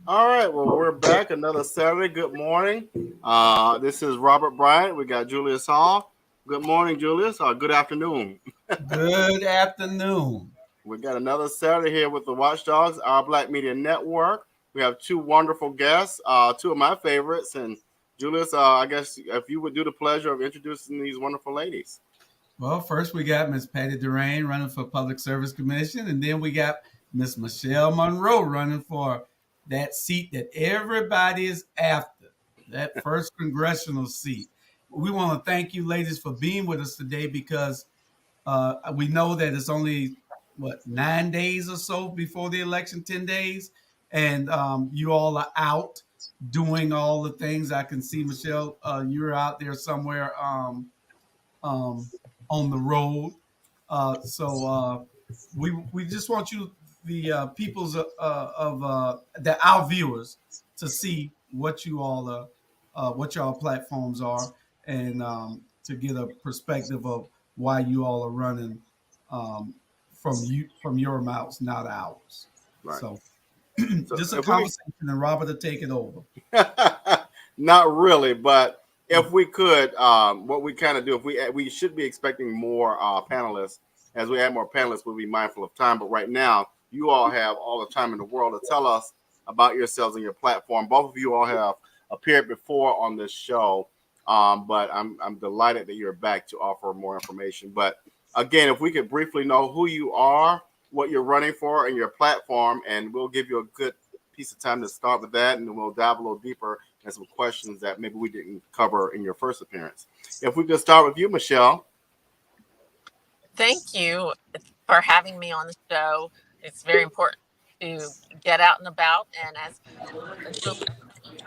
All right, well, we're back another Saturday. Good morning. This is Robert Bryant. We got Julius Hall. Good morning, Julius. Good afternoon. Good afternoon. We got another Saturday here with the Watchdogs, our Black Media Network. We have two wonderful guests, two of my favorites. And Julius, I guess if you would do the pleasure of introducing these wonderful ladies. Well, first we got Miss Patty Durand running for Public Service Commission, and then we got Miss Michelle Munroe running for that seat that everybody is after, that first congressional seat. We want to thank you, ladies, for being with us today because we know that it's only 9 days or so before the election, 10 days, and you all are out doing all the things. I can see, Michelle, you're out there somewhere. Um, on the road. So we just want you, the people's our viewers, to see what you all what y'all platforms are, and to get a perspective of why you all are running from your mouths, not ours. Right. So So just a if conversation, and Robert to take it over. Not really, but if we could, what we kind of do, if we should be expecting more panelists. As we add more panelists, we'll be mindful of time. But right now, you all have all the time in the world to tell us about yourselves and your platform. Both of you all have appeared before on this show, but I'm delighted that you're back to offer more information. But again, if we could briefly know who you are, what you're running for, and your platform, and we'll give you a good piece of time to start with that, and then we'll dive a little deeper and some questions that maybe we didn't cover in your first appearance. If we could start with you, Michelle. Thank you for having me on the show. It's very important to get out and about. And as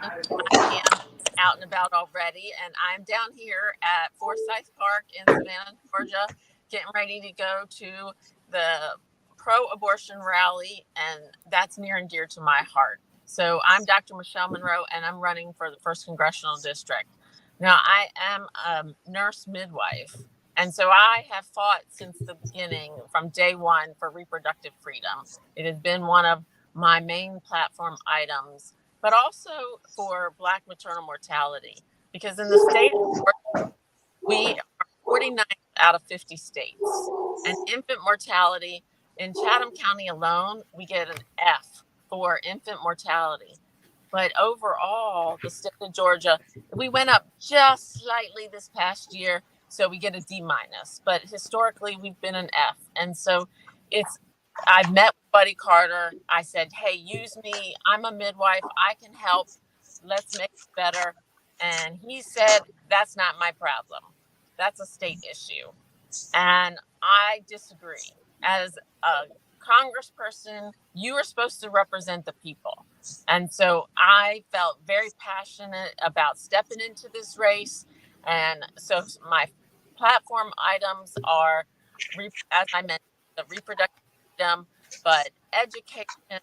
I am out and about already, and I'm down here at Forsyth Park in Savannah, Georgia, getting ready to go to the pro-abortion rally, and that's near and dear to my heart. So I'm Dr. Michelle Munroe, and I'm running for the 1st Congressional District. Now, I am a nurse midwife, and so I have fought since the beginning, from day one, for reproductive freedom. It has been one of my main platform items, but also for Black maternal mortality, because in the state we are 49 out of 50 states, and infant mortality in Chatham County alone, we get an F for infant mortality. But overall, the state of Georgia, we went up just slightly this past year, so we get a D-. But historically, we've been an F. And so I met Buddy Carter. I said, hey, use me. I'm a midwife. I can help. Let's make it better. And he said, that's not my problem. That's a state issue. And I disagree. As a congressperson, you are supposed to represent the people. And so I felt very passionate about stepping into this race. And so my platform items are, as I mentioned, the reproductive freedom, but education,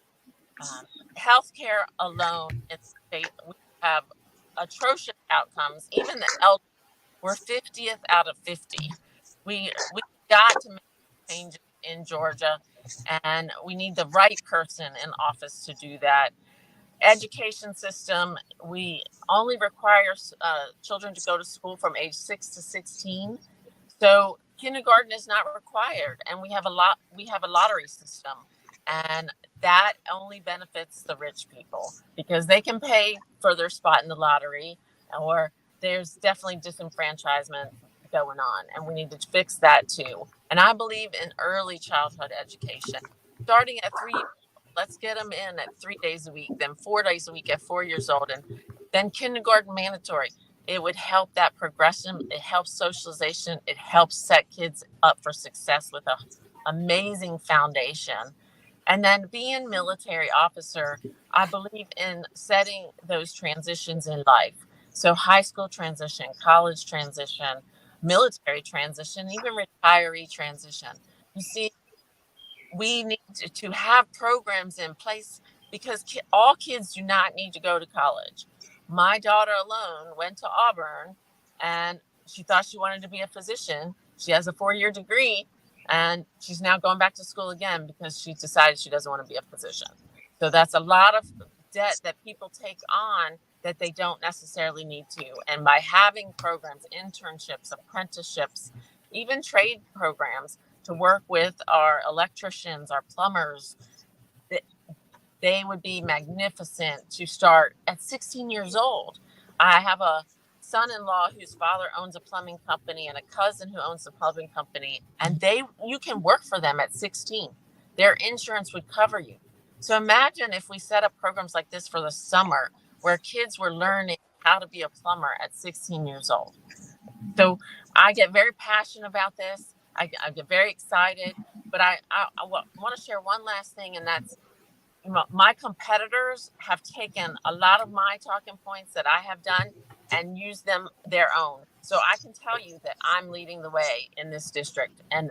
healthcare alone in the state, we have atrocious outcomes. Even the elderly, we're 50th out of 50. We got to make changes in Georgia, and we need the right person in office to do that. Education system, we only require children to go to school from age 6 to 16. So kindergarten is not required, and we have a lottery system, and that only benefits the rich people because they can pay for their spot in the lottery, or there's definitely disenfranchisement going on, and we need to fix that too. And I believe in early childhood education, starting at 3 years old. Let's get them in at 3 days a week, then 4 days a week at 4 years old, and then kindergarten mandatory. It would help that progression. It helps socialization. It helps set kids up for success with an amazing foundation. And then being military officer, I believe in setting those transitions in life. So high school transition, college transition, military transition, even retiree transition. You see, we need to have programs in place because all kids do not need to go to college. My daughter alone went to Auburn, and she thought she wanted to be a physician. She has a 4-year degree, and she's now going back to school again because she decided she doesn't want to be a physician. So that's a lot of debt that people take on that they don't necessarily need to. And by having programs, internships, apprenticeships, even trade programs to work with our electricians, our plumbers, they would be magnificent to start at 16 years old. I have a son-in-law whose father owns a plumbing company and a cousin who owns a plumbing company, and you can work for them at 16. Their insurance would cover you. So imagine if we set up programs like this for the summer where kids were learning how to be a plumber at 16 years old. So I get very passionate about this. I get very excited, but I want to share one last thing, and that's, my competitors have taken a lot of my talking points that I have done and used them their own. So I can tell you that I'm leading the way in this district, and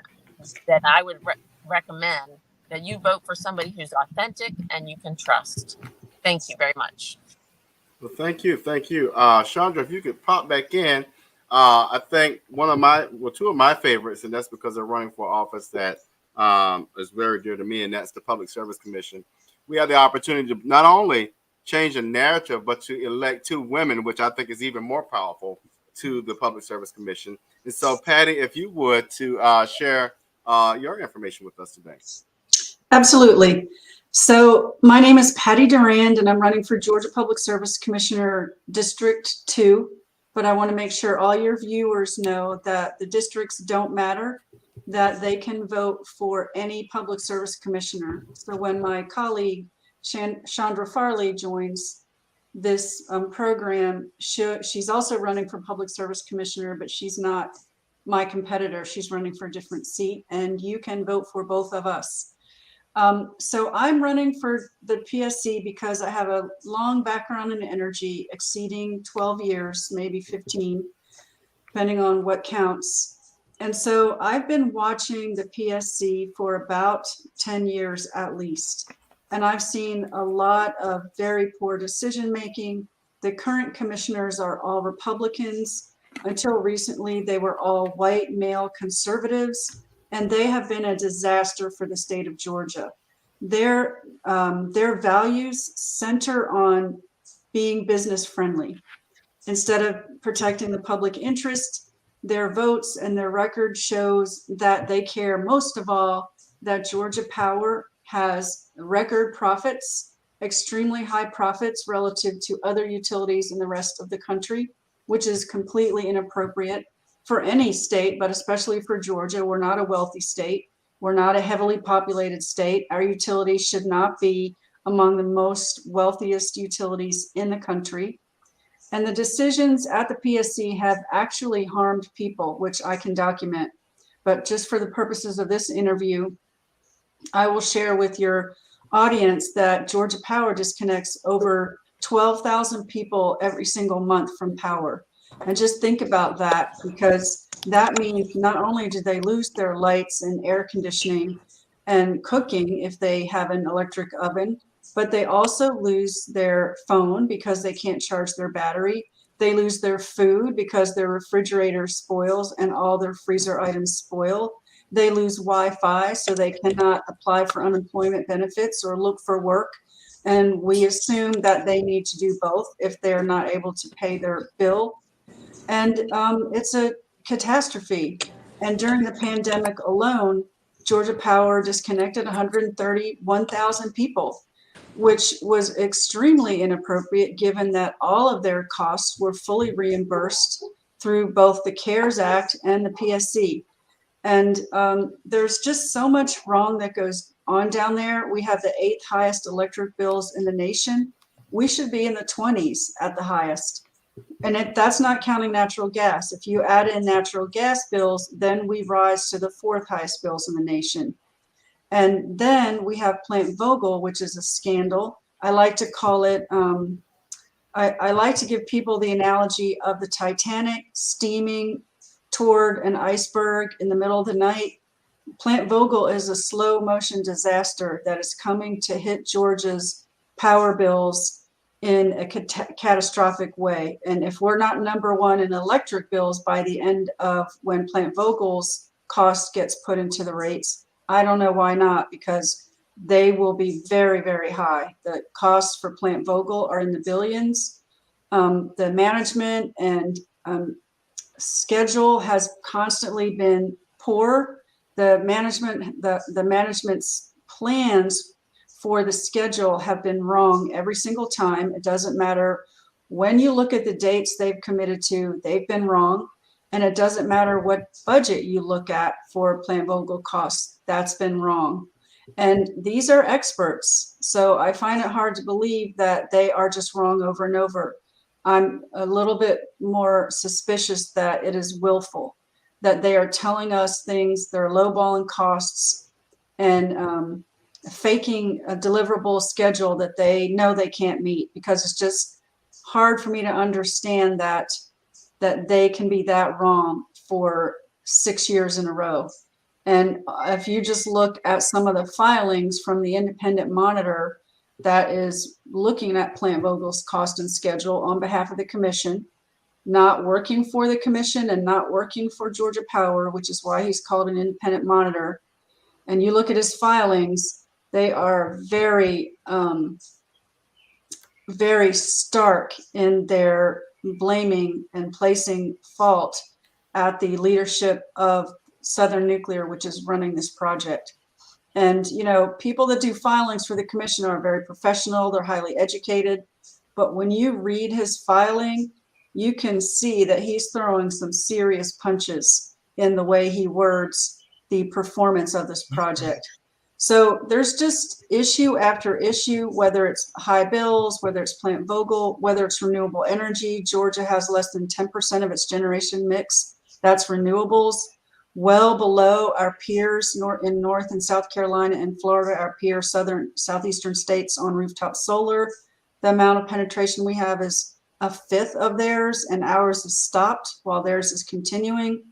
that I would recommend that you vote for somebody who's authentic and you can trust. Thank you very much. Well, thank you. Chandra, if you could pop back in, I think two of my favorites, and that's because they're running for office that is very dear to me, and that's the Public Service Commission. We have the opportunity to not only change the narrative, but to elect two women, which I think is even more powerful, to the Public Service Commission. And so, Patty, if you would, to share your information with us today. Absolutely. So my name is Patty Durand, and I'm running for Georgia Public Service Commissioner District 2. But I want to make sure all your viewers know that the districts don't matter, that they can vote for any public service commissioner. So when my colleague Chandra Farley joins this program, she's also running for public service commissioner, but she's not my competitor. She's running for a different seat, and you can vote for both of us. So I'm running for the PSC because I have a long background in energy, exceeding 12 years, maybe 15, depending on what counts. And so I've been watching the PSC for about 10 years at least. And I've seen a lot of very poor decision making. The current commissioners are all Republicans. Until recently, they were all white male conservatives, and they have been a disaster for the state of Georgia. Their values center on being business friendly. Instead of protecting the public interest, their votes and their record shows that they care most of all that Georgia Power has record profits, extremely high profits relative to other utilities in the rest of the country, which is completely inappropriate for any state, but especially for Georgia. We're not a wealthy state. We're not a heavily populated state. Our utilities should not be among the most wealthiest utilities in the country. And the decisions at the PSC have actually harmed people, which I can document. But just for the purposes of this interview, I will share with your audience that Georgia Power disconnects over 12,000 people every single month from power. And just think about that, because that means not only do they lose their lights and air conditioning and cooking if they have an electric oven, but they also lose their phone because they can't charge their battery. They lose their food because their refrigerator spoils and all their freezer items spoil. They lose Wi-Fi, so they cannot apply for unemployment benefits or look for work. And we assume that they need to do both if they're not able to pay their bill. And it's a catastrophe. And during the pandemic alone, Georgia Power disconnected 131,000 people, which was extremely inappropriate given that all of their costs were fully reimbursed through both the CARES Act and the PSC. And there's just so much wrong that goes on down there. We have the 8th highest electric bills in the nation. We should be in the 20s at the highest. And that's not counting natural gas. If you add in natural gas bills, then we rise to the 4th highest bills in the nation. And then we have Plant Vogtle, which is a scandal. I like to call it, I like to give people the analogy of the Titanic steaming toward an iceberg in the middle of the night. Plant Vogtle is a slow motion disaster that is coming to hit Georgia's power bills in a catastrophic way. And if we're not number one in electric bills by the end of when Plant Vogtle's cost gets put into the rates, I don't know why not, because they will be very, very high. The costs for Plant Vogel are in the billions. The management and schedule has constantly been poor. The management's plans for the schedule have been wrong every single time. It doesn't matter when you look at the dates they've committed to, they've been wrong. And it doesn't matter what budget you look at for Plant Vogel costs, that's been wrong. And these are experts. So I find it hard to believe that they are just wrong over and over. I'm a little bit more suspicious that it is willful, that they are telling us things, they're lowballing costs and faking a deliverable schedule that they know they can't meet, because it's just hard for me to understand that they can be that wrong for 6 years in a row. And if you just look at some of the filings from the independent monitor that is looking at Plant Vogel's cost and schedule on behalf of the commission, not working for the commission and not working for Georgia Power, which is why he's called an independent monitor, and you look at his filings, they are very, very stark in their blaming and placing fault at the leadership of Southern Nuclear, which is running this project. And, you know, people that do filings for the commission are very professional, they're highly educated. But when you read his filing, you can see that he's throwing some serious punches in the way he words the performance of this project. So there's just issue after issue, whether it's high bills, whether it's Plant Vogel, whether it's renewable energy. Georgia has less than 10% of its generation mix. That's renewables, well below our peers in North and South Carolina and Florida, our peer southeastern states on rooftop solar. The amount of penetration we have is a fifth of theirs, and ours has stopped while theirs is continuing.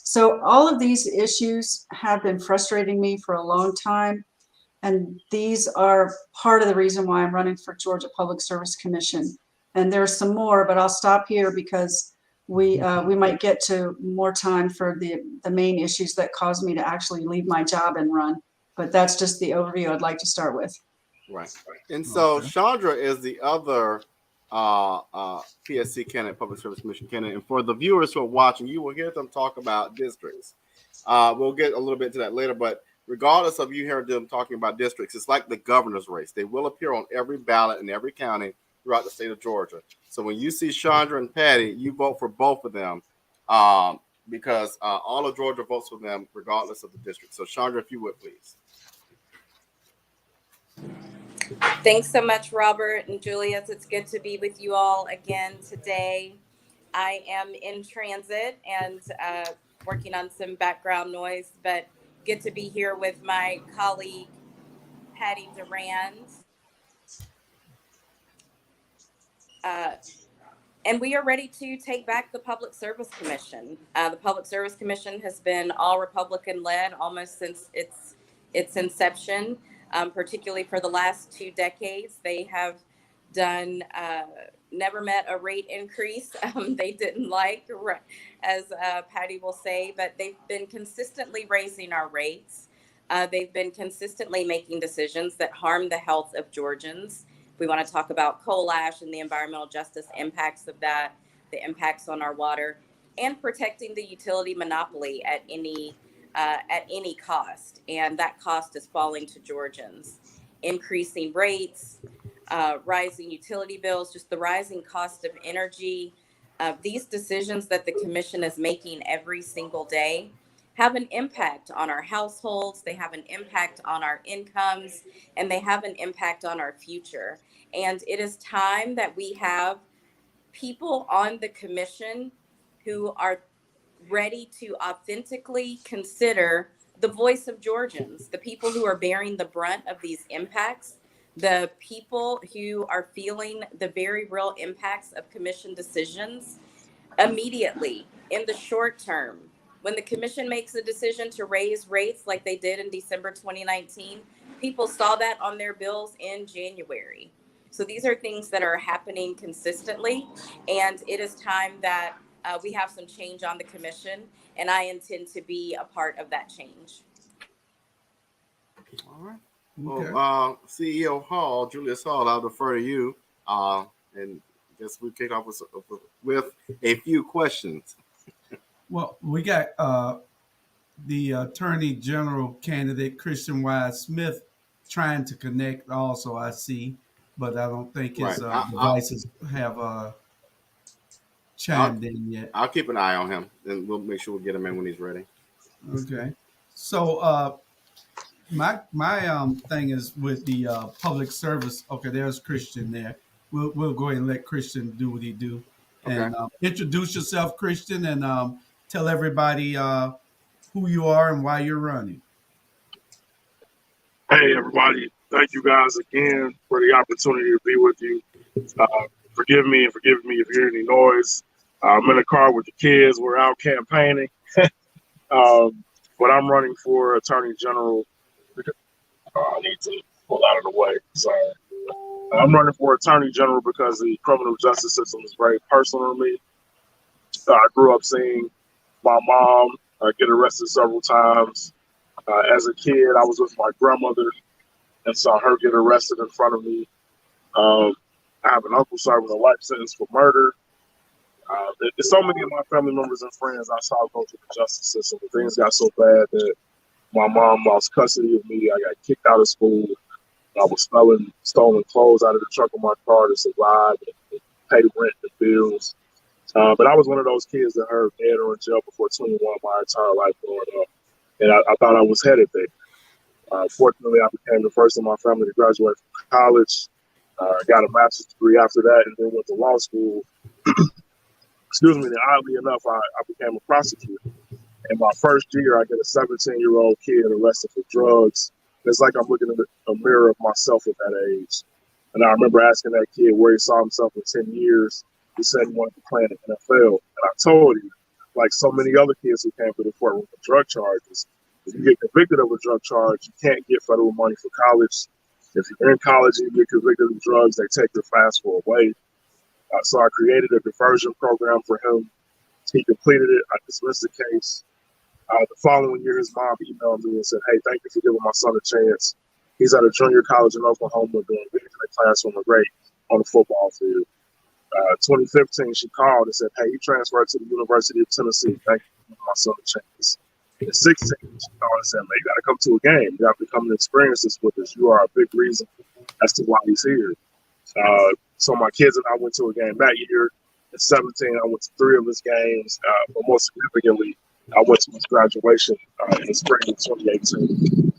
So all of these issues have been frustrating me for a long time. And these are part of the reason why I'm running for Georgia Public Service Commission. And there's some more, but I'll stop here because we might get to more time for the main issues that caused me to actually leave my job and run. But that's just the overview I'd like to start with. Right. And so Chandra is the other PSC candidate, Public Service Commission candidate. And for the viewers who are watching, you will hear them talk about districts. We'll get a little bit to that later, but regardless of you hearing them talking about districts, it's like the governor's race. They will appear on every ballot in every county throughout the state of Georgia. So when you see Chandra and Patty, you vote for both of them because all of Georgia votes for them regardless of the district. So Chandra, if you would, please. Thanks so much, Robert and Julius. It's good to be with you all again today. I am in transit and working on some background noise, but good to be here with my colleague, Patty Durand. And we are ready to take back the Public Service Commission. The Public Service Commission has been all Republican-led almost since its inception. Particularly for the last 2 decades. They have done, never met a rate increase they didn't like, as Patty will say, but they've been consistently raising our rates. They've been consistently making decisions that harm the health of Georgians. We want to talk about coal ash and the environmental justice impacts of that, the impacts on our water, and protecting the utility monopoly at any cost, and that cost is falling to Georgians. Increasing rates, rising utility bills, just the rising cost of energy. These decisions that the commission is making every single day have an impact on our households, they have an impact on our incomes, and they have an impact on our future. And it is time that we have people on the commission who are ready to authentically consider the voice of Georgians, the people who are bearing the brunt of these impacts, the people who are feeling the very real impacts of commission decisions immediately in the short term. When the commission makes a decision to raise rates like they did in December 2019, people saw that on their bills in January. So these are things that are happening consistently, and it is time that we have some change on the commission, and I intend to be a part of that change. All right. Okay. Well, CEO Hall, Julius Hall, I'll defer to you. And guess we kick off with a few questions. Well, we got the Attorney General candidate Christian Y. Smith trying to connect. Also, I see, but I don't think his Right. devices have chimed in yet. I'll keep an eye on him, and we'll make sure we get him in when he's ready. Okay. So my thing is with the public service. Okay, there's Christian there. We'll go ahead and let Christian do what he do, and introduce yourself, Christian, and tell everybody who you are and why you're running. Hey, everybody. Thank you guys again for the opportunity to be with you. Forgive me if you hear any noise. I'm in the car with the kids. We're out campaigning. But I'm running for Attorney General. I need to pull out of the way. Sorry. I'm running for Attorney General because the criminal justice system is very personal to me. I grew up seeing my mom get arrested several times. As a kid, I was with my grandmother and saw her get arrested in front of me. I have an uncle serving a life sentence for murder. There's so many of my family members and friends I saw go through the justice system. But things got so bad that my mom lost custody of me. I got kicked out of school. I was smelling stolen clothes out of the trunk of my car to survive and pay rent and bills. But I was one of those kids that heard dead or in jail before 21 my entire life growing up. And I thought I was headed there. Fortunately, I became the first in my family to graduate from college. Got a master's degree after that and then went to law school. Excuse me, and oddly enough, I became a prosecutor. In my first year, I get a 17-year-old kid arrested for drugs. It's like I'm looking in a mirror of myself at that age. And I remember asking that kid where he saw himself in 10 years. He said he wanted to play in the NFL. And I told him, like so many other kids who came to the courtroom with drug charges, if you get convicted of a drug charge, you can't get federal money for college. If you're in college and you get convicted of drugs, they take your FAFSA away. So I created a diversion program for him. He completed it. I dismissed the case. The following year, his mom emailed me and said, "Hey, thank you for giving my son a chance. He's at a junior college in Oklahoma doing good in the classroom and great on the football field." 2015, she called and said, "Hey, he transferred to the University of Tennessee. Thank you for giving my son a chance." In 16, she called and said, "Man, you got to come to a game. You have to come and experience this with us. You are a big reason as to why he's here." So my kids and I went to a game that year. In 17, I went to 3 of his games. But most significantly, I went to his graduation in the spring of 2018.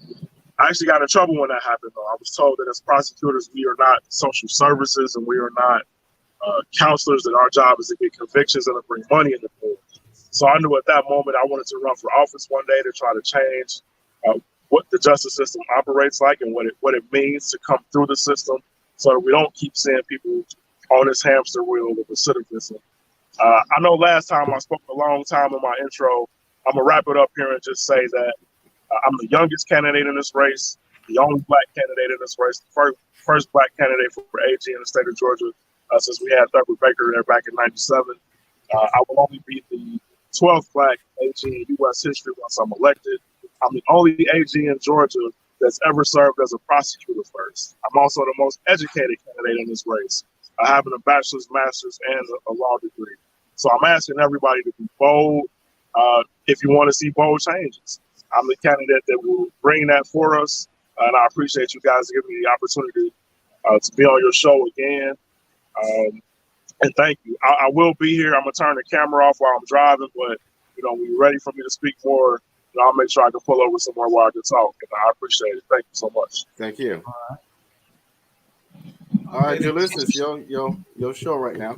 I actually got in trouble when that happened, though. I was told that as prosecutors, we are not social services and we are not counselors, that our job is to get convictions and to bring money in the pool. So I knew at that moment I wanted to run for office one day to try to change what the justice system operates like and what it means to come through the system so that we don't keep seeing people on this hamster wheel of recidivism. I know last time I spoke a long time in my intro. I'm going to wrap it up here and just say that I'm the youngest candidate in this race, the only black candidate in this race, the first black candidate for AG in the state of Georgia since we had Thurgood Baker there back in 97. I will only be the 12th black AG in U.S. history once I'm elected. I'm the only AG in Georgia that's ever served as a prosecutor first. I'm also the most educated candidate in this race. I have a bachelor's, master's, and a law degree. So I'm asking everybody to be bold if you want to see bold changes. I'm the candidate that will bring that for us, and I appreciate you guys giving me the opportunity to be on your show again. And thank you. I will be here. I'm going to turn the camera off while I'm driving, but when you're ready for me to speak more, I'll make sure I can pull over somewhere where I can talk, and I appreciate it. Thank you so much. Thank you. All right, Julius, it's your show right now.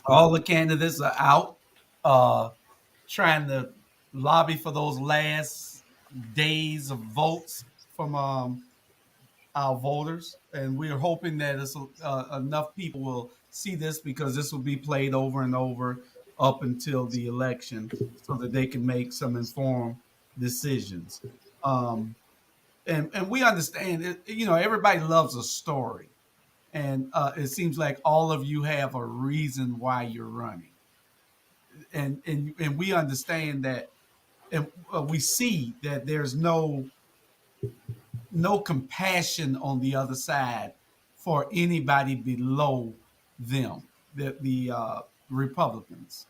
All the candidates are out trying to lobby for those last days of votes from our voters. And we're hoping that enough people will see this, because this will be played over and over up until the election so that they can make some informed decisions. And we understand it, everybody loves a story. And it seems like all of you have a reason why you're running. And we understand that, and we see that there's no no compassion on the other side for anybody below them, the Republicans.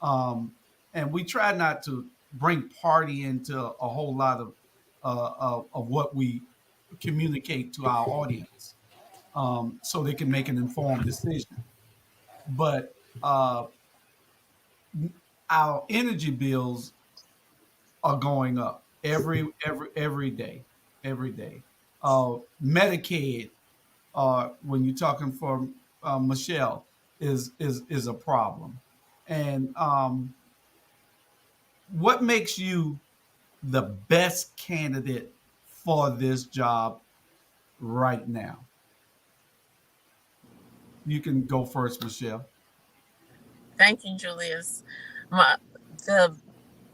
And we try not to bring party into a whole lot of what we communicate to our audience, so they can make an informed decision. But our energy bills are going up every day, every day. Medicaid, when you're talking for Michelle, is a problem. And what makes you the best candidate for this job right now? You can go first, Michelle. Thank you, Julius. The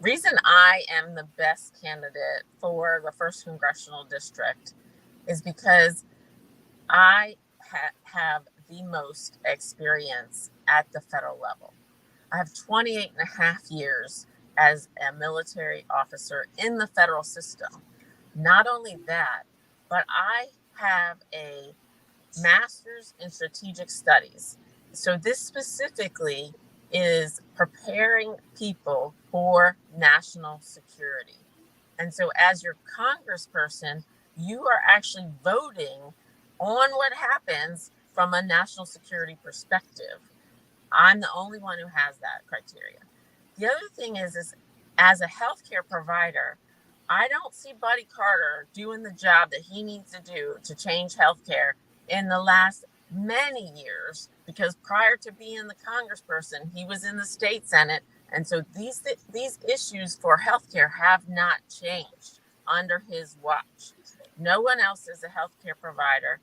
reason I am the best candidate for the 1st Congressional District is because I have the most experience at the federal level. I have 28 and a half years as a military officer in the federal system. Not only that, but I have a master's in strategic studies. So this specifically is preparing people for national security. And so as your congressperson, you are actually voting on what happens from a national security perspective. I'm the only one who has that criteria. The other thing is as a healthcare provider, I don't see Buddy Carter doing the job that he needs to do to change healthcare in the last many years, because prior to being the congressperson, he was in the state senate. And so these issues for healthcare have not changed under his watch. No one else is a healthcare provider.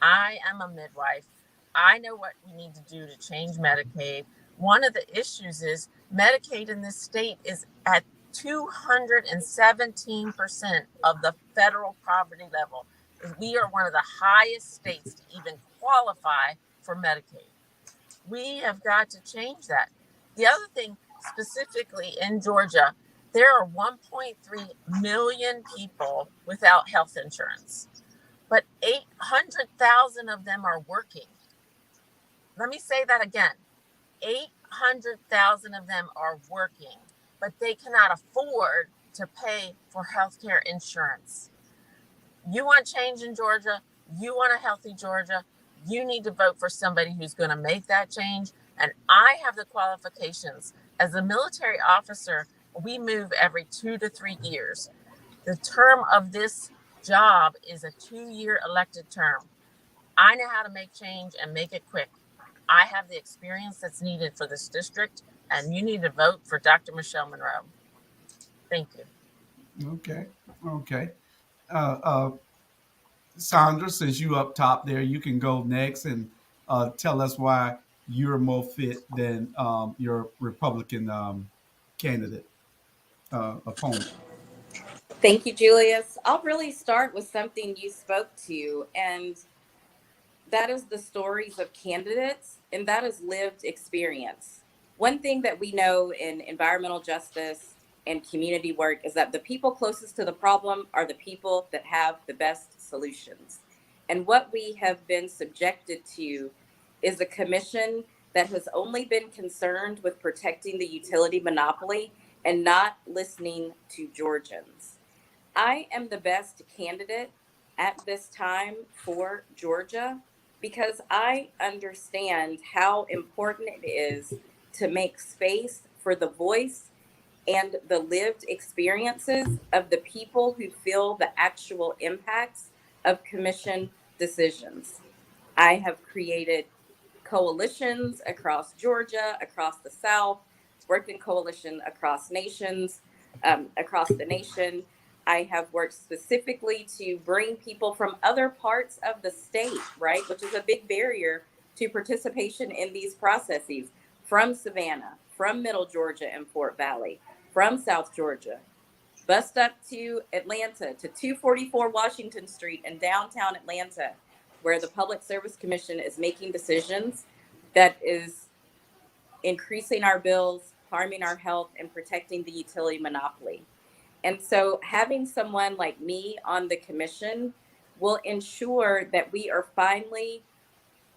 I am a midwife. I know what we need to do to change Medicaid. One of the issues is Medicaid in this state is at 217% of the federal poverty level. We are one of the highest states to even qualify for Medicaid. We have got to change that. The other thing, specifically in Georgia, there are 1.3 million people without health insurance, but 800,000 of them are working. Let me say that again. 800,000 of them are working, but they cannot afford to pay for healthcare insurance. You want change in Georgia? You want a healthy Georgia? You need to vote for somebody who's going to make that change. And I have the qualifications. As a military officer, we move every 2 to 3 years. The term of this job is a 2-year elected term. I know how to make change and make it quick. I have the experience that's needed for this district, and you need to vote for Dr. Michelle Munroe. Thank you. Okay. Sandra, since you up top there, you can go next and tell us why you're more fit than your Republican candidate opponent. Thank you, Julius. I'll really start with something you spoke to, and that is the stories of candidates, and that is lived experience. One thing that we know in environmental justice and community work is that the people closest to the problem are the people that have the best solutions. And what we have been subjected to is a commission that has only been concerned with protecting the utility monopoly and not listening to Georgians. I am the best candidate at this time for Georgia because I understand how important it is to make space for the voice and the lived experiences of the people who feel the actual impacts of commission decisions. I have created coalitions across Georgia, across the South, worked in coalition across the nation. I have worked specifically to bring people from other parts of the state, right, which is a big barrier to participation in these processes, from Savannah, from Middle Georgia and Fort Valley, from South Georgia, bust up to Atlanta, to 244 Washington Street in downtown Atlanta, where the Public Service Commission is making decisions that is increasing our bills, harming our health, and protecting the utility monopoly. And so having someone like me on the commission will ensure that we are finally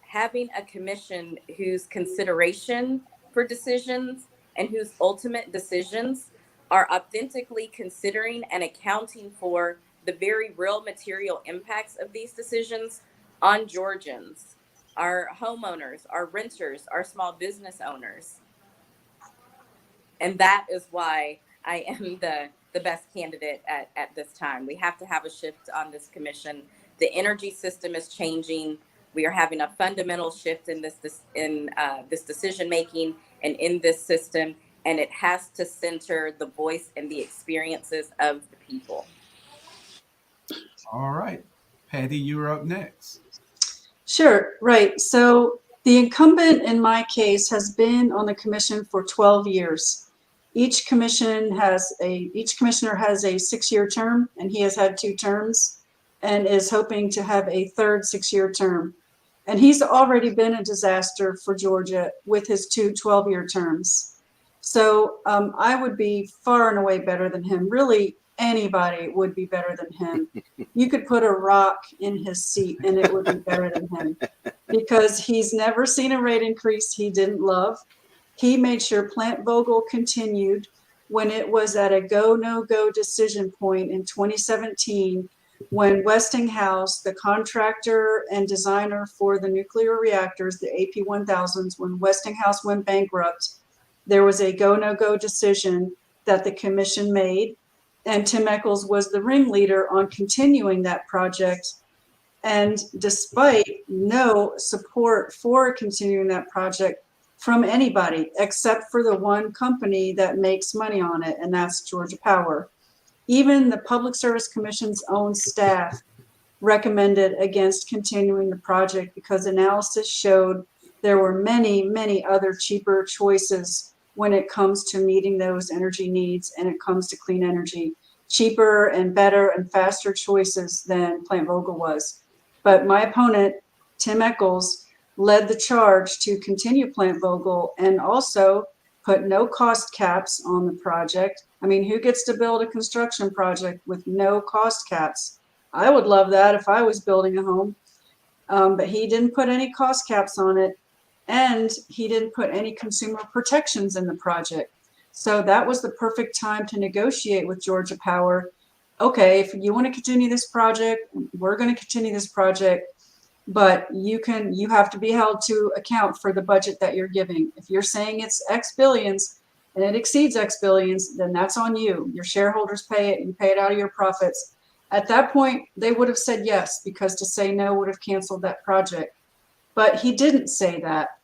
having a commission whose consideration for decisions and whose ultimate decisions are authentically considering and accounting for the very real material impacts of these decisions on Georgians, our homeowners, our renters, our small business owners. And that is why I am the best candidate at this time. We have to have a shift on this commission. The energy system is changing. We are having a fundamental shift in this decision making and in this system, and it has to center the voice and the experiences of the people. All right, Patty, you're up next. Sure, right. So the incumbent in my case has been on the commission for 12 years. Each commissioner has a 6-year term, and he has had 2 terms and is hoping to have a third 6-year term. And he's already been a disaster for Georgia with his 2 12-year terms. So I would be far and away better than him. Really, anybody would be better than him. You could put a rock in his seat and it would be better than him, because he's never seen a rate increase he didn't love. He made sure Plant Vogtle continued when it was at a go, no go decision point in 2017, when Westinghouse, the contractor and designer for the nuclear reactors, the AP1000s, when Westinghouse went bankrupt, there was a go, no go decision that the commission made. And Tim Echols was the ringleader on continuing that project. And despite no support for continuing that project from anybody, except for the one company that makes money on it, and that's Georgia Power, even the Public Service Commission's own staff recommended against continuing the project, because analysis showed there were many, many other cheaper choices when it comes to meeting those energy needs and it comes to clean energy. Cheaper and better and faster choices than Plant Vogtle was. But my opponent, Tim Echols, led the charge to continue Plant Vogtle and also put no cost caps on the project. I mean, who gets to build a construction project with no cost caps? I would love that if I was building a home. But he didn't put any cost caps on it, and he didn't put any consumer protections in the project. So that was the perfect time to negotiate with Georgia Power. Okay, if you want to continue this project, we're going to continue this project, but you have to be held to account for the budget that you're giving. If you're saying it's X billions and it exceeds X billions, then that's on you. Your shareholders pay it, you pay it out of your profits. At that point, they would have said yes, because to say no would have canceled that project. But he didn't say that.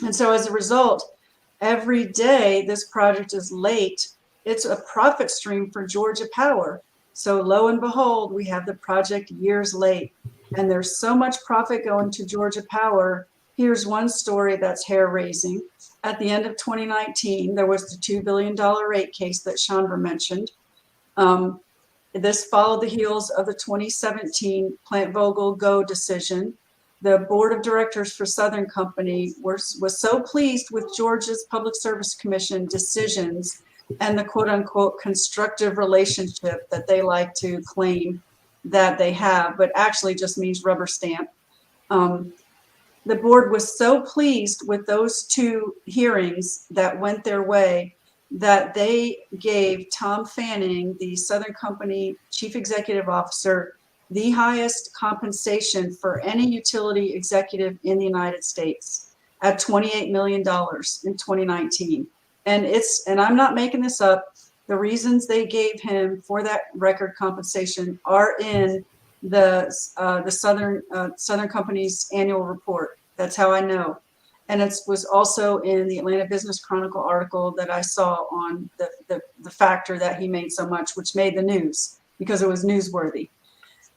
And so as a result, every day this project is late, it's a profit stream for Georgia Power. So lo and behold, we have the project years late, and there's so much profit going to Georgia Power. Here's one story that's hair-raising. At the end of 2019, there was the $2 billion rate case that Chandra mentioned. This followed the heels of the 2017 Plant Vogtle Go decision. The board of directors for Southern Company was so pleased with Georgia's Public Service Commission decisions and the quote unquote constructive relationship that they like to claim that they have, but actually just means rubber stamp. The board was so pleased with those 2 hearings that went their way that they gave Tom Fanning, the Southern Company chief executive officer, the highest compensation for any utility executive in the United States at $28 million in 2019. And I'm not making this up. The reasons they gave him for that record compensation are in the Southern Company's annual report. That's how I know. And it was also in the Atlanta Business Chronicle article that I saw on the factor that he made so much, which made the news because it was newsworthy.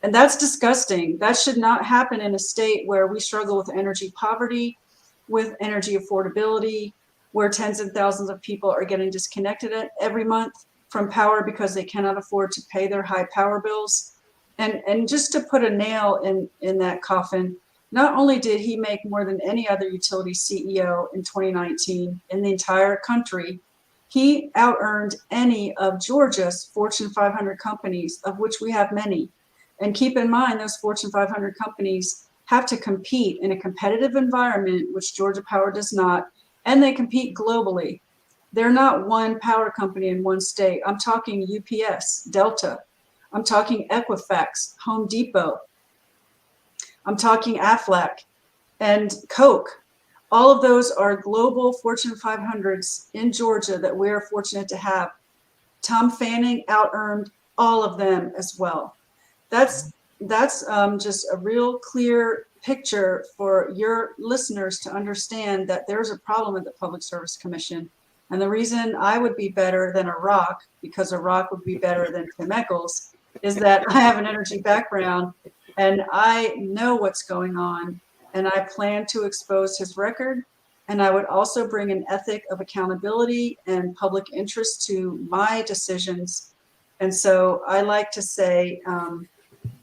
And that's disgusting. That should not happen in a state where we struggle with energy poverty, with energy affordability, where tens of thousands of people are getting disconnected every month from power because they cannot afford to pay their high power bills. And just to put a nail in that coffin, not only did he make more than any other utility CEO in 2019 in the entire country, he out-earned any of Georgia's Fortune 500 companies, of which we have many. And keep in mind, those Fortune 500 companies have to compete in a competitive environment, which Georgia Power does not, and they compete globally. They're not one power company in one state. I'm talking UPS, Delta. I'm talking Equifax, Home Depot. I'm talking Aflac and Coke. All of those are global Fortune 500s in Georgia that we're fortunate to have. Tom Fanning out-earned all of them as well. That's just a real clear picture for your listeners to understand that there's a problem with the Public Service Commission. And the reason I would be better than a rock, because a rock would be better than Tim Echols, is that I have an energy background and I know what's going on, and I plan to expose his record. And I would also bring an ethic of accountability and public interest to my decisions. And so I like to say,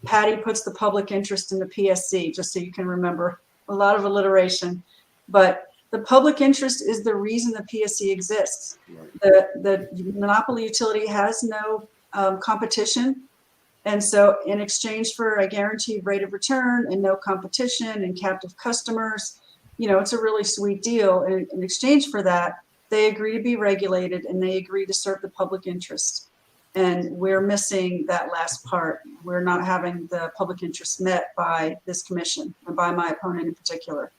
Patty puts the public interest in the PSC, just so you can remember. A lot of alliteration, but the public interest is the reason the PSC exists. The monopoly utility has no competition. And so in exchange for a guaranteed rate of return and no competition and captive customers, it's a really sweet deal. And in exchange for that, they agree to be regulated and they agree to serve the public interest. And we're missing that last part. We're not having the public interest met by this commission and by my opponent in particular.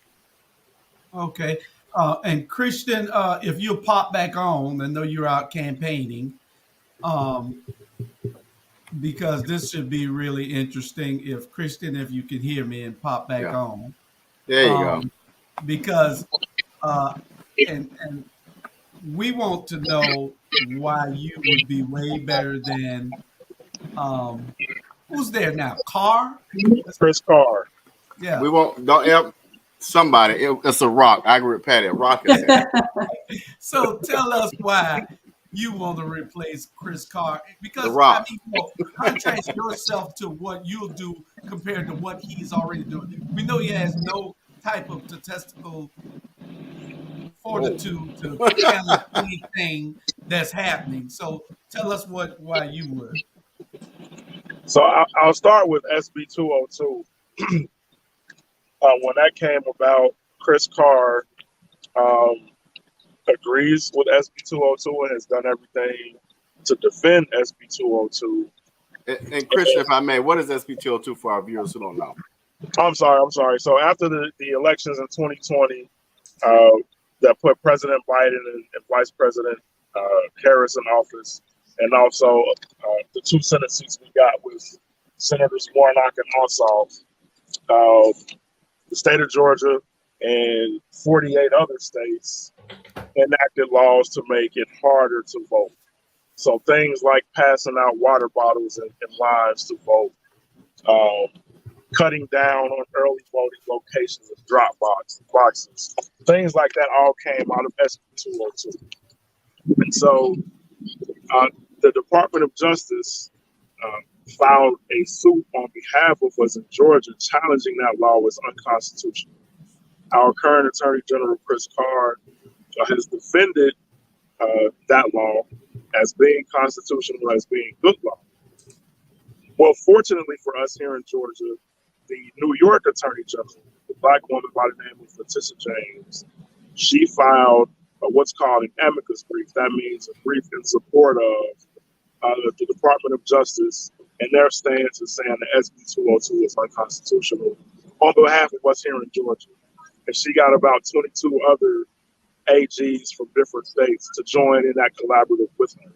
Okay. And Christian, if you'll pop back on, I know you're out campaigning, because this should be really interesting. If Christian, if you could hear me and pop back on. There you go. Because, and we want to know why you would be way better than, who's there now? Carr? Chris Carr. Yeah. We don't somebody. It's a rock. I agree with Patty. A rock is there. So tell us why you want to replace Chris Carr, because The Rock. contrast yourself to what you'll do compared to what he's already doing. We know he has no type of statistical fortitude to challenge anything that's happening. So tell us why you would. So I'll start with SB 202. When that came about, Chris Carr agrees with SB 202 and has done everything to defend SB 202. And Christian, if I may, what is SB 202 for our viewers who don't know? I'm sorry. So after the elections in 2020, that put President Biden and Vice President Harris in office, and also the two Senate seats we got with Senators Warnock and Ossoff, the state of Georgia and 48 other states enacted laws to make it harder to vote. So things like passing out water bottles in lines to vote, cutting down on early voting locations of drop boxes, things like that all came out of SB 202. And so the Department of Justice filed a suit on behalf of us in Georgia challenging that law as unconstitutional. Our current Attorney General, Chris Carr, has defended that law as being constitutional, as being good law. Well, fortunately for us here in Georgia, the New York Attorney General, the Black woman by the name of Letitia James, she filed what's called an amicus brief. That means a brief in support of the Department of Justice and their stance in saying that SB 202 is unconstitutional on behalf of us here in Georgia. And she got about 22 other AGs from different states to join in that collaborative with her.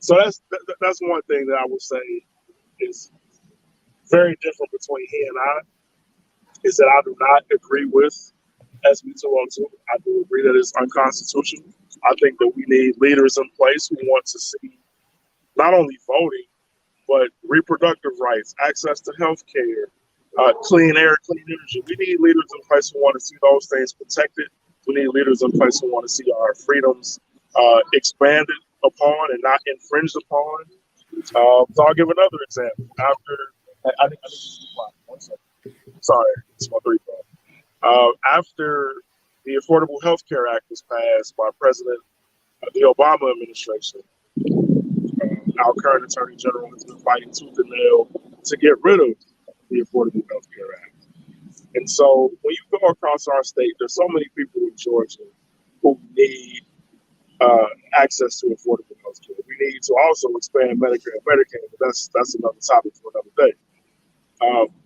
So that's one thing that I would say is very different between he and I, is that I do not agree with SB 202. I do agree that it's unconstitutional. I think that we need leaders in place who want to see not only voting, but reproductive rights, access to health care, clean air, clean energy. We need leaders in place who want to see those things protected. We need leaders in place who want to see our freedoms expanded upon and not infringed upon. So I'll give another example. I think one second. Sorry, it's my 3-phone. After the Affordable Health Care Act was passed by the Obama administration, our current Attorney General has been fighting tooth and nail to get rid of the Affordable Health Care Act. And so when you go across our state, there's so many people in Georgia who need access to affordable health care. We need to also expand Medicare and Medicaid, but that's another topic for another day.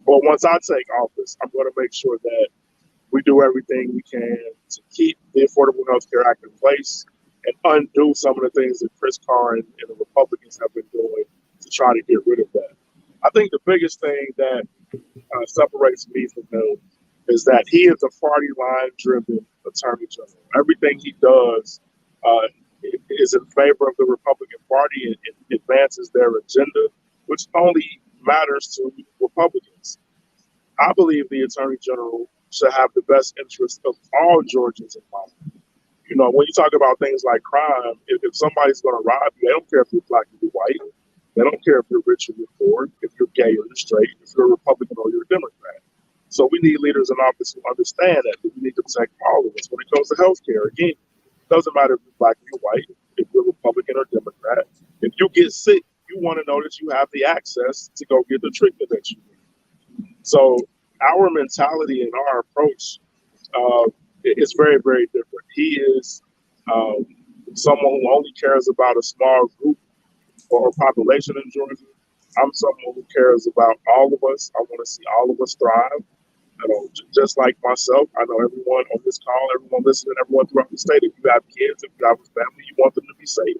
But once I take office, I'm going to make sure that we do everything we can to keep the Affordable Health Care Act in place and undo some of the things that Chris Carr and the Republicans have been doing to try to get rid of that. I think the biggest thing that separates me from him is that he is a party line driven attorney general. Everything he does is in favor of the Republican Party and advances their agenda, which only matters to Republicans. I believe the attorney general should have the best interest of all Georgians in mind. You know, when you talk about things like crime, if somebody's going to rob you, they don't care if you're black or you're white. They don't care if you're rich or you're poor, if you're gay or you're straight, if you're a Republican or you're a Democrat. So we need leaders in office who understand that we need to protect all of us. When it comes to healthcare, again, it doesn't matter if you're black or you're white, if you're Republican or Democrat. If you get sick, you want to know that you have the access to go get the treatment that you need. So our mentality and our approach is very, very different. He is someone who only cares about a small group or population in Georgia. I'm someone who cares about all of us. I want to see all of us thrive. You know, just like myself, I know everyone on this call, everyone listening, everyone throughout the state, if you have kids, if you have a family, you want them to be safe.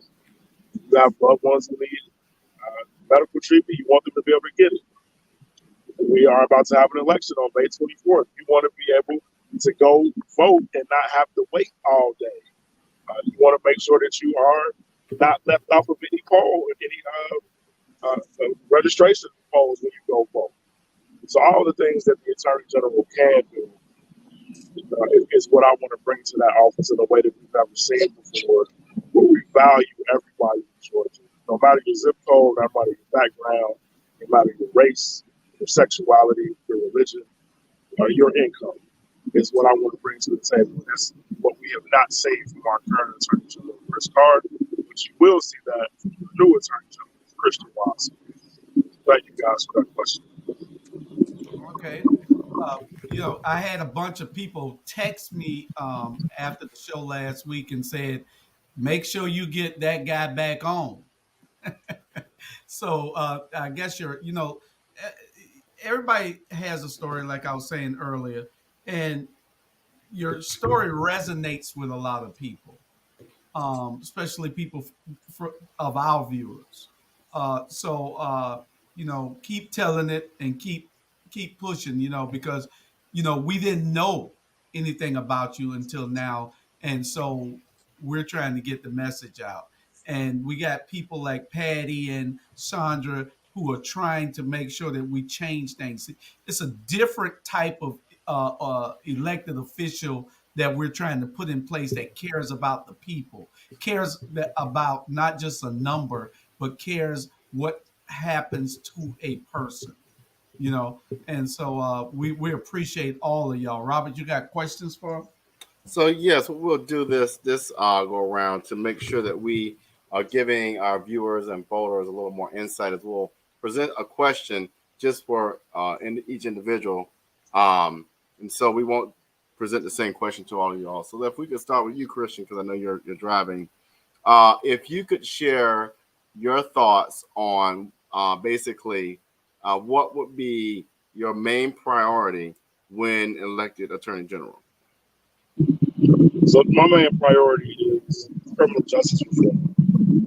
If you have loved ones who need medical treatment, you want them to be able to get it. We are about to have an election on May 24th. You want to be able to go vote and not have to wait all day. You want to make sure that you are not left off of any poll, any registration polls when you go vote. So all the things that the Attorney General can do is what I want to bring to that office in a way that we've never seen before, where we value everybody in Georgia. No matter your zip code, no matter your background, no matter your race, your sexuality, your religion, or your income, is what I want to bring to the table. And that's what we have not seen from our current Attorney General, Chris Carr, but you will see that from the new Attorney General, Christian Watts. Thank you guys for that question. Okay. You know, I had a bunch of people text me after the show last week and said, make sure you get that guy back on. So I guess everybody has a story, like I was saying earlier, and your story resonates with a lot of people, especially people of our viewers. So keep telling it and keep pushing, because, we didn't know anything about you until now. And so we're trying to get the message out. And we got people like Patty and Chandra who are trying to make sure that we change things. It's a different type of elected official that we're trying to put in place that cares about the people, cares about not just a number, but cares what happens to a person, And so we appreciate all of y'all. Robert, you got questions for him? So yes, we'll do this go around to make sure that we are giving our viewers and voters a little more insight, as we'll present a question just for each individual, and so we won't present the same question to all of y'all. So if we could start with you, Christian, because I know you're driving. If you could share your thoughts on basically what would be your main priority when elected Attorney General? So my main priority is criminal justice reform.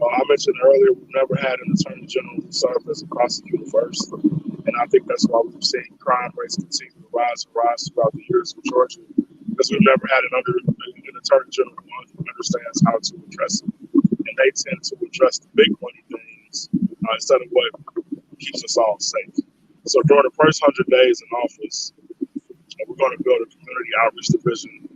I mentioned earlier, we've never had an Attorney General who served as a prosecutor first. And I think that's why we've seen crime rates continue to rise throughout the years in Georgia, because we've never had an Attorney General who understands how to address it. And they tend to address the big money things instead of what keeps us all safe. So during the first 100 days in office, we're going to build a community outreach division,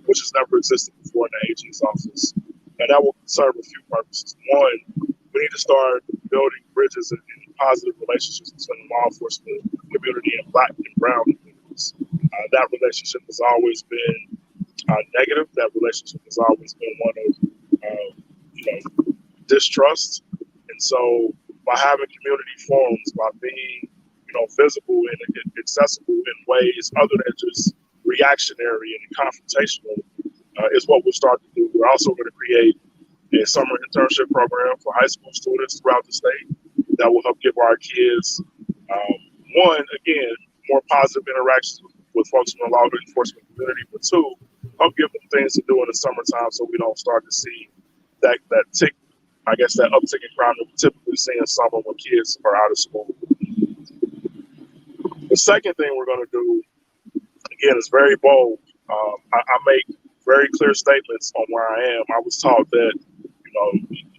which has never existed before in the AG's office. And that will serve a few purposes. One, we need to start building bridges and positive relationships between law enforcement community and Black and brown communities. That relationship has always been negative. That relationship has always been one of distrust. And so by having community forums, by being visible and accessible in ways other than just reactionary and confrontational, is what we'll start to do. We're also going to create a summer internship program for high school students throughout the state that will help give our kids, again, more positive interactions with folks in the law enforcement community, but two, help give them things to do in the summertime so we don't start to see that uptick in crime that we typically see in summer when kids are out of school. The second thing we're going to do, again, is very bold. I make very clear statements on where I am. I was taught that,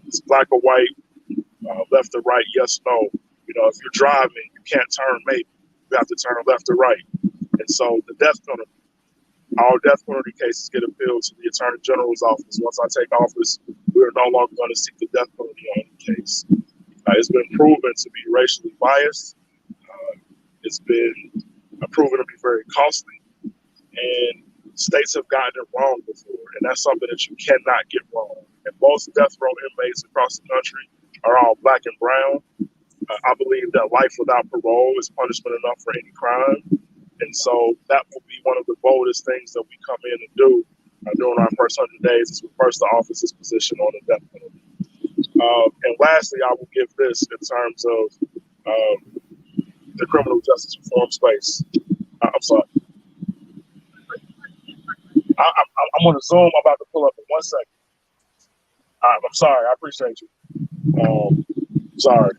it's black or white, left or right, yes, no. If you're driving, you can't turn maybe. You have to turn left or right. And so the death penalty, all death penalty cases get appealed to the Attorney General's office. Once I take office, we are no longer going to seek the death penalty on any case. It's been proven to be racially biased. It's been proven to be very costly. And states have gotten it wrong before. And that's something that you cannot get wrong. And most death row inmates across the country are all black and brown. I believe that life without parole is punishment enough for any crime. And so that will be one of the boldest things that we come in and do during our first 100 days is reverse the office's position on the death penalty. And lastly, I will give this in terms of the criminal justice reform space. I'm sorry. I'm on a Zoom. I'm about to pull up in 1 second. I'm sorry. I appreciate you. Sorry.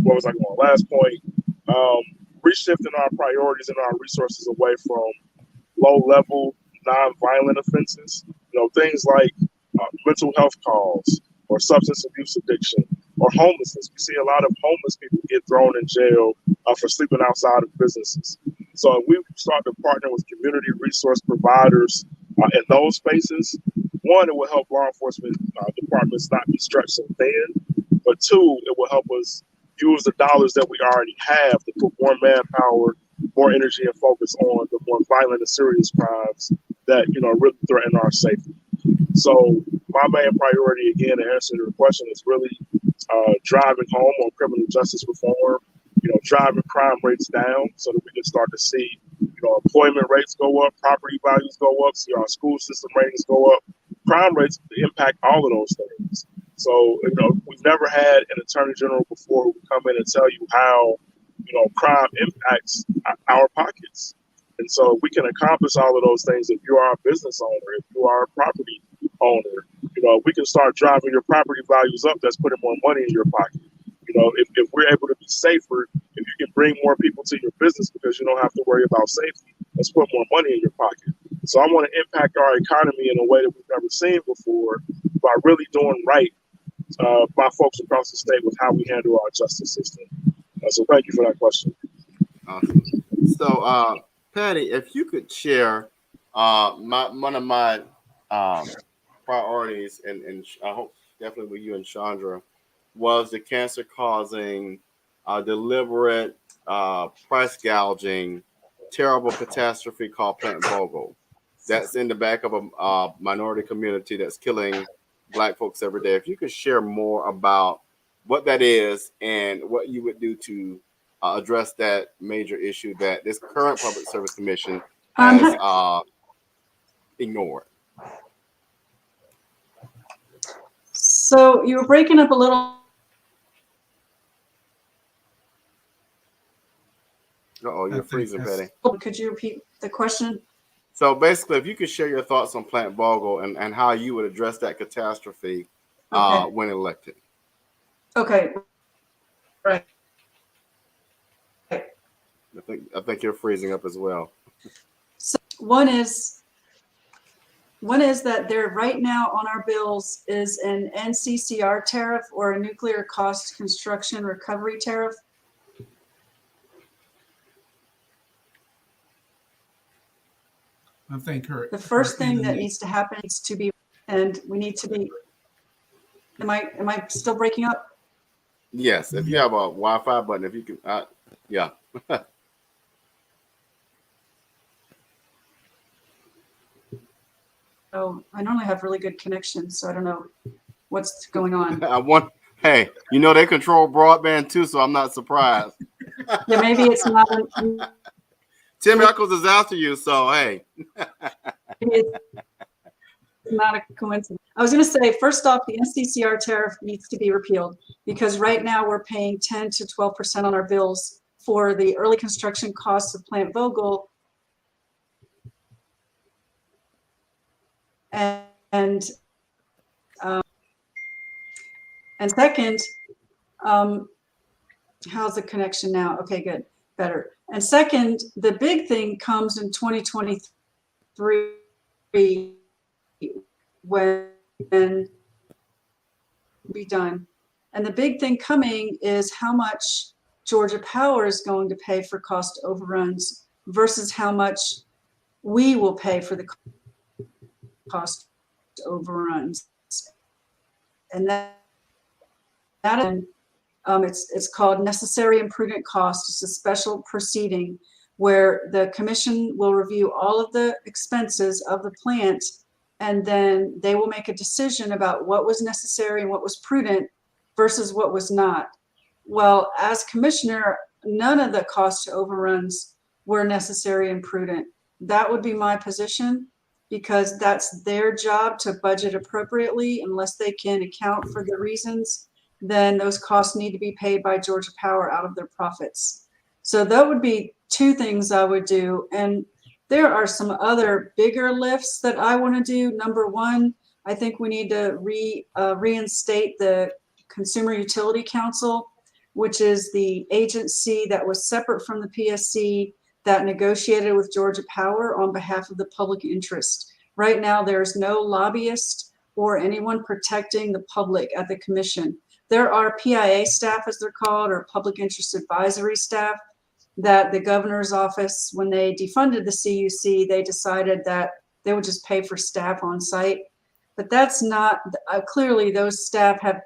What was I going? Last point. Reshifting our priorities and our resources away from low-level, non-violent offenses. Things like mental health calls or substance abuse addiction or homelessness. We see a lot of homeless people get thrown in jail for sleeping outside of businesses. So if we start to partner with community resource providers in those spaces, one, it will help law enforcement departments not be stretched so thin, but two, it will help us use the dollars that we already have to put more manpower, more energy and focus on the more violent and serious crimes that, really threaten our safety. So my main priority, again, to answer your question, is really driving home on criminal justice reform, driving crime rates down so that we can start to see, employment rates go up, property values go up, see our school system ratings go up. Crime rates impact all of those things. So, we've never had an attorney general before who come in and tell you how, crime impacts our pockets. And so if we can accomplish all of those things, if you are a business owner, if you are a property owner, we can start driving your property values up. That's putting more money in your pocket. If we're able to be safer, if you can bring more people to your business because you don't have to worry about safety, let's put more money in your pocket. So I want to impact our economy in a way that we've never seen before by really doing right by folks across the state with how we handle our justice system. So thank you for that question. Awesome. So, Patty, if you could share one of my priorities, and I hope definitely with you and Chandra, was the cancer-causing, deliberate, price gouging, terrible catastrophe called Plant Vogel. That's in the back of a minority community that's killing Black folks every day. If you could share more about what that is and what you would do to address that major issue that this current Public Service Commission has ignored. So you were breaking up a little. You're freezing, Patty. Could you repeat the question? So basically, if you could share your thoughts on Plant Vogel and how you would address that catastrophe when elected. Okay. Right. I think you're freezing up as well. So one is that there right now on our bills is an NCCR tariff or a nuclear cost construction recovery tariff. I think the first thing that needs to happen is to be, and we need to be. Am I still breaking up? Yes, if you have a Wi-Fi button, if you can, yeah. Oh, I normally have really good connection, so I don't know what's going on. Hey, you know they control broadband too, so I'm not surprised. Yeah, maybe it's not. Tim Eccles is after you, so hey. Maybe it's not a coincidence. I was going to say, first off, the NCCR tariff needs to be repealed because right now we're paying 10 to 12% on our bills for the early construction costs of Plant Vogel. And second, how's the connection now? Okay, good, better. And second, the big thing comes in 2023 when be done. And the big thing coming is how much Georgia Power is going to pay for cost overruns versus how much we will pay for the cost overruns. And it's called necessary and prudent cost. It's a special proceeding where the commission will review all of the expenses of the plant, and then they will make a decision about what was necessary and what was prudent versus what was not. Well, as commissioner, none of the cost overruns were necessary and prudent. That would be my position, because that's their job to budget appropriately. Unless they can account for the reasons, then those costs need to be paid by Georgia Power out of their profits. So that would be two things I would do. And there are some other bigger lifts that I want to do. Number one, I think we need to reinstate the Consumer Utility Council, which is the agency that was separate from the PSC that negotiated with Georgia Power on behalf of the public interest. Right now, there's no lobbyist or anyone protecting the public at the commission. There are PIA staff, as they're called, or public interest advisory staff, that the governor's office, when they defunded the CUC, they decided that they would just pay for staff on site. But that's not, clearly those staff have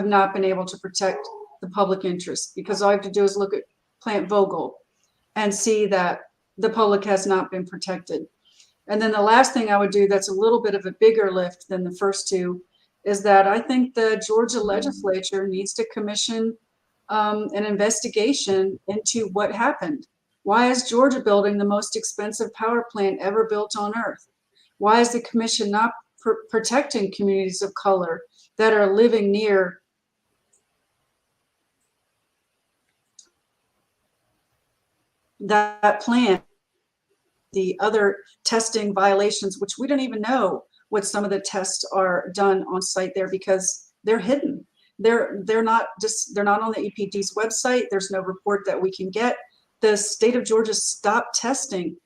not been able to protect the public interest, because all I have to do is look at Plant Vogel and see that the public has not been protected. And then the last thing I would do that's a little bit of a bigger lift than the first two is that I think the Georgia legislature needs to commission an investigation into what happened. Why is Georgia building the most expensive power plant ever built on earth? Why is the commission not protecting communities of color that are living near that plant? The other testing violations, which we don't even know what some of the tests are done on site there because they're hidden. They're not on the EPD's website. There's no report that we can get. The state of Georgia stopped testing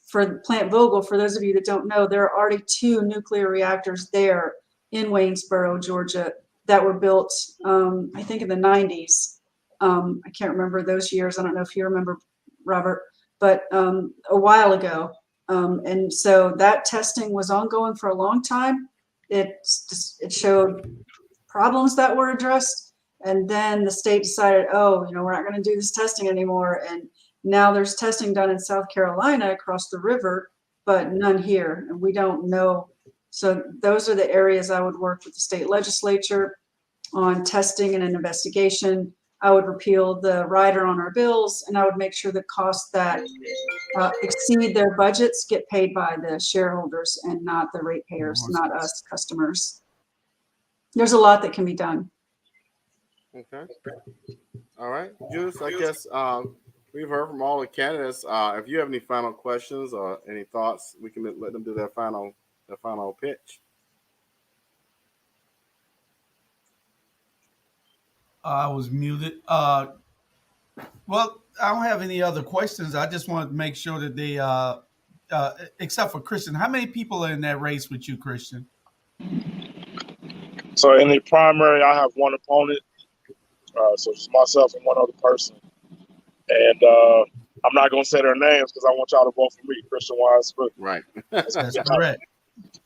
for Plant Vogel. For those of you that don't know, there are already 2 nuclear reactors there in Waynesboro, Georgia, that were built, I think in the 90s. I can't remember those years. I don't know if you remember, Robert, but a while ago. And so that testing was ongoing for a long time. It showed problems that were addressed. And then the state decided, oh, we're not going to do this testing anymore. And now there's testing done in South Carolina across the river, but none here. And we don't know. So those are the areas I would work with the state legislature on testing and an investigation. I would repeal the rider on our bills, and I would make sure the costs that exceed their budgets get paid by the shareholders and not the ratepayers, not us customers. There's a lot that can be done. Okay. All right, Julius, I guess we've heard from all the candidates. If you have any final questions or any thoughts, we can let them do their final pitch. I was muted. Well, I don't have any other questions. I just wanted to make sure that they, except for Christian, how many people are in that race with you, Christian? So in the primary, I have one opponent. So just myself and one other person. And I'm not going to say their names because I want y'all to vote for me, Christian Wise. Right. That's correct.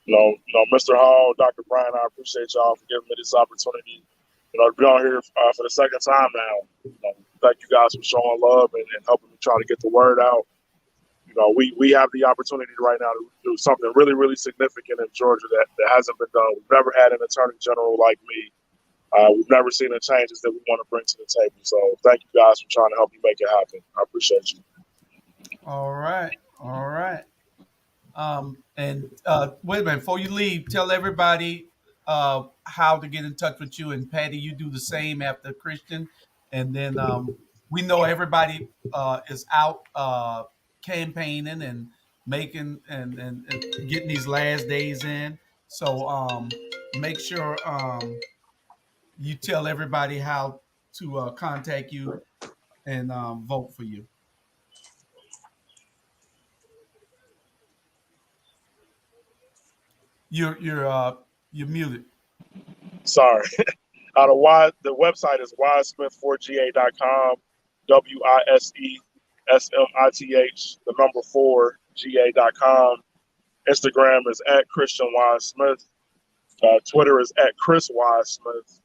Mr. Hall, Dr. Bryant, I appreciate y'all for giving me this opportunity. To be on here for the second time now. Thank you guys for showing love and helping me try to get the word out. We have the opportunity right now to do something really, really significant in Georgia that hasn't been done. We've never had an attorney general like me. We've never seen the changes that we want to bring to the table. So thank you guys for trying to help you make it happen. I appreciate you. All right. All right. And wait a minute, before you leave, tell everybody how to get in touch with you. And Patty, you do the same after Christian. And then we know everybody is out campaigning and making and getting these last days in. So make sure you tell everybody how to contact you and vote for you. You're muted. Sorry. The website is wisesmith4ga.com, WISESMITH, 4ga.com. Instagram is at Christian Wise Smith. Twitter is at Chris Wise Smith.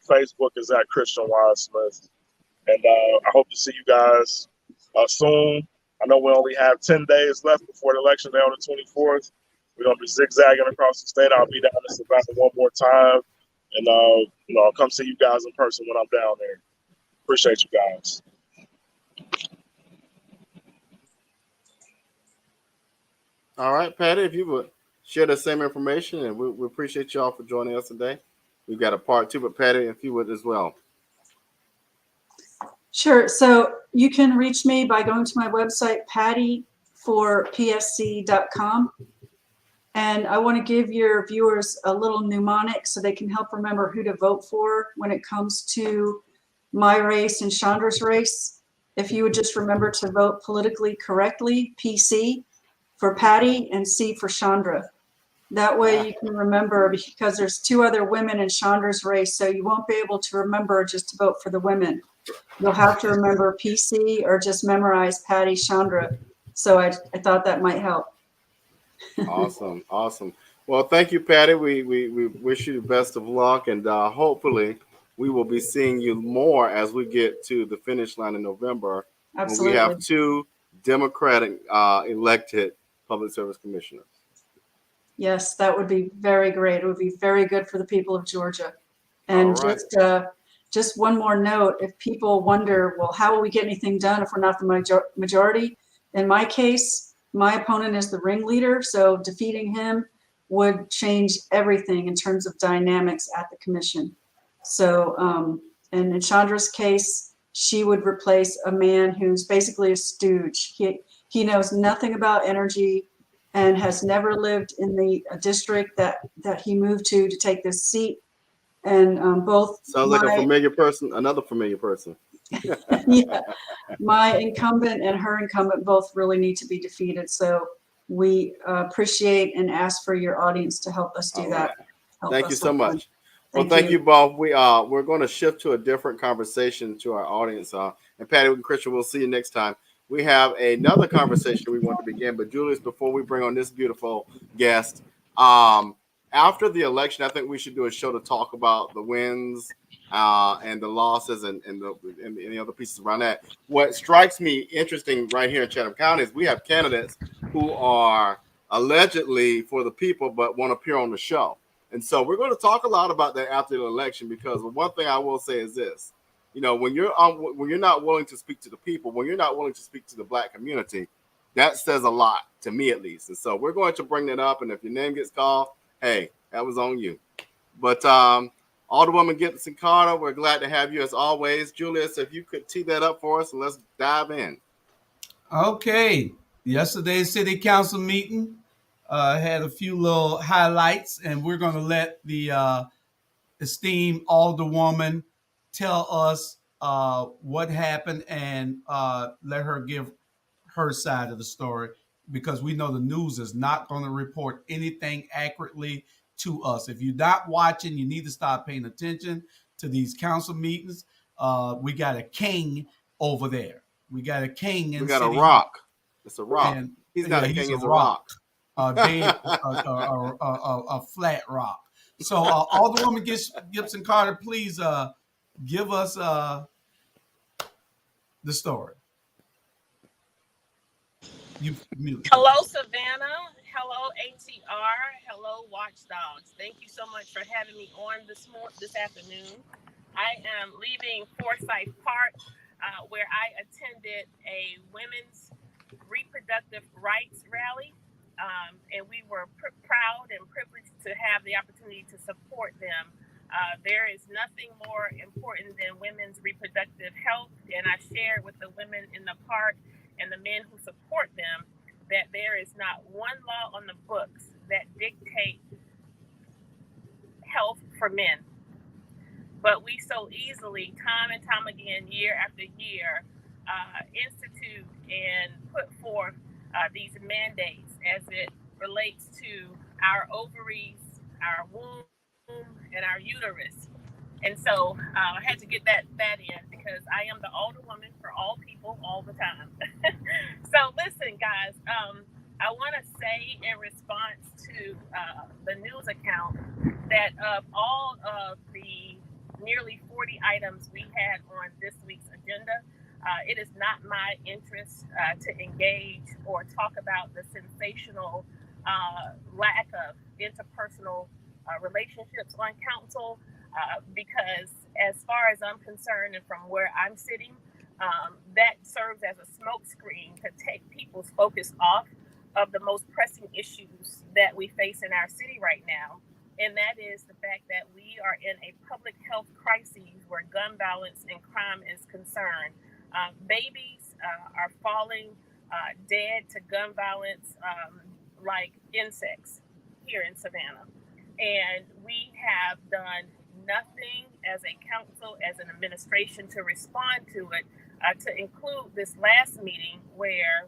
Facebook is at Christian Wise Smith. And I hope to see you guys soon. I know we only have 10 days left before the election day on the 24th. We're going to be zigzagging across the state. I'll be down in Savannah one more time. And, I'll come see you guys in person when I'm down there. Appreciate you guys. All right, Patty, if you would share the same information, and we appreciate you all for joining us today. We've got a part 2, but Patty, if you would as well. Sure. So you can reach me by going to my website, pattyforpsc.com. And I want to give your viewers a little mnemonic so they can help remember who to vote for when it comes to my race and Chandra's race. If you would just remember to vote politically correctly, PC for Patty and C for Chandra. That way you can remember, because there's 2 other women in Chandra's race, so you won't be able to remember just to vote for the women. You'll have to remember PC or just memorize Patty Chandra. So I thought that might help. Awesome. Well, thank you, Patty. We wish you the best of luck, and hopefully we will be seeing you more as we get to the finish line in November. Absolutely. When we have 2 Democratic elected public service commissioners. Yes, that would be very great. It would be very good for the people of Georgia. And right. just one more note, if people wonder, well, how will we get anything done if we're not the majority? In my case, my opponent is the ringleader, so defeating him would change everything in terms of dynamics at the commission. So, and in Chandra's case, she would replace a man who's basically a stooge. He knows nothing about energy and has never lived in the district that he moved to take this seat. And both sounds like a familiar person, another familiar person. Yeah, my incumbent and her incumbent both really need to be defeated. So we appreciate and ask for your audience to help us do that. Thank you so much. Well, thank you both. We're going to shift to a different conversation to our audience. And Patty and Christian, we'll see you next time. We have another conversation we want to begin. But Julius, before we bring on this beautiful guest, after the election, I think we should do a show to talk about the wins and the losses and the other pieces around that. What strikes me interesting right here in Chatham County is we have candidates who are allegedly for the people but won't appear on the show. And so we're going to talk a lot about that after the election, because one thing I will say is this. When you're not willing to speak to the people, when you're not willing to speak to the Black community, that says a lot to me, at least. And so we're going to bring that up. And if your name gets called, hey, that was on you. But Alderwoman Gibson Carter, we're glad to have you as always. Julius, if you could tee that up for us, and let's dive in. Okay. Yesterday's city council meeting had a few little highlights, and we're going to let the esteemed Alderwoman tell us what happened and let her give her side of the story, because we know the news is not going to report anything accurately to us. If you're not watching, you need to start paying attention to these council meetings. We got a king over there. We got a king in we got city. A rock. It's a rock. And, he's not a king, he's a rock. A flat rock. So Alderwoman Gibson Carter, please give us the story. Hello, Savannah. Hello, ATR. Hello, Watchdogs. Thank you so much for having me on this afternoon. I am leaving Forsyth Park, where I attended a women's reproductive rights rally, and we were proud and privileged to have the opportunity to support them. There is nothing more important than women's reproductive health, and I shared with the women in the park and the men who support them that there is not one law on the books that dictate health for men. But we so easily, time and time again, year after year, institute and put forth these mandates as it relates to our ovaries, our womb, and our uterus. And so I had to get that in because I am the Alderwoman for all people all the time. So listen, guys, I want to say in response to the news account that of all of the nearly 40 items we had on this week's agenda, it is not my interest to engage or talk about the sensational lack of interpersonal relationships on council. Because as far as I'm concerned and from where I'm sitting, that serves as a smokescreen to take people's focus off of the most pressing issues that we face in our city right now. And that is the fact that we are in a public health crisis where gun violence and crime is concerned. Babies are falling dead to gun violence like insects here in Savannah. And we have done nothing as a council, as an administration to respond to it, to include this last meeting where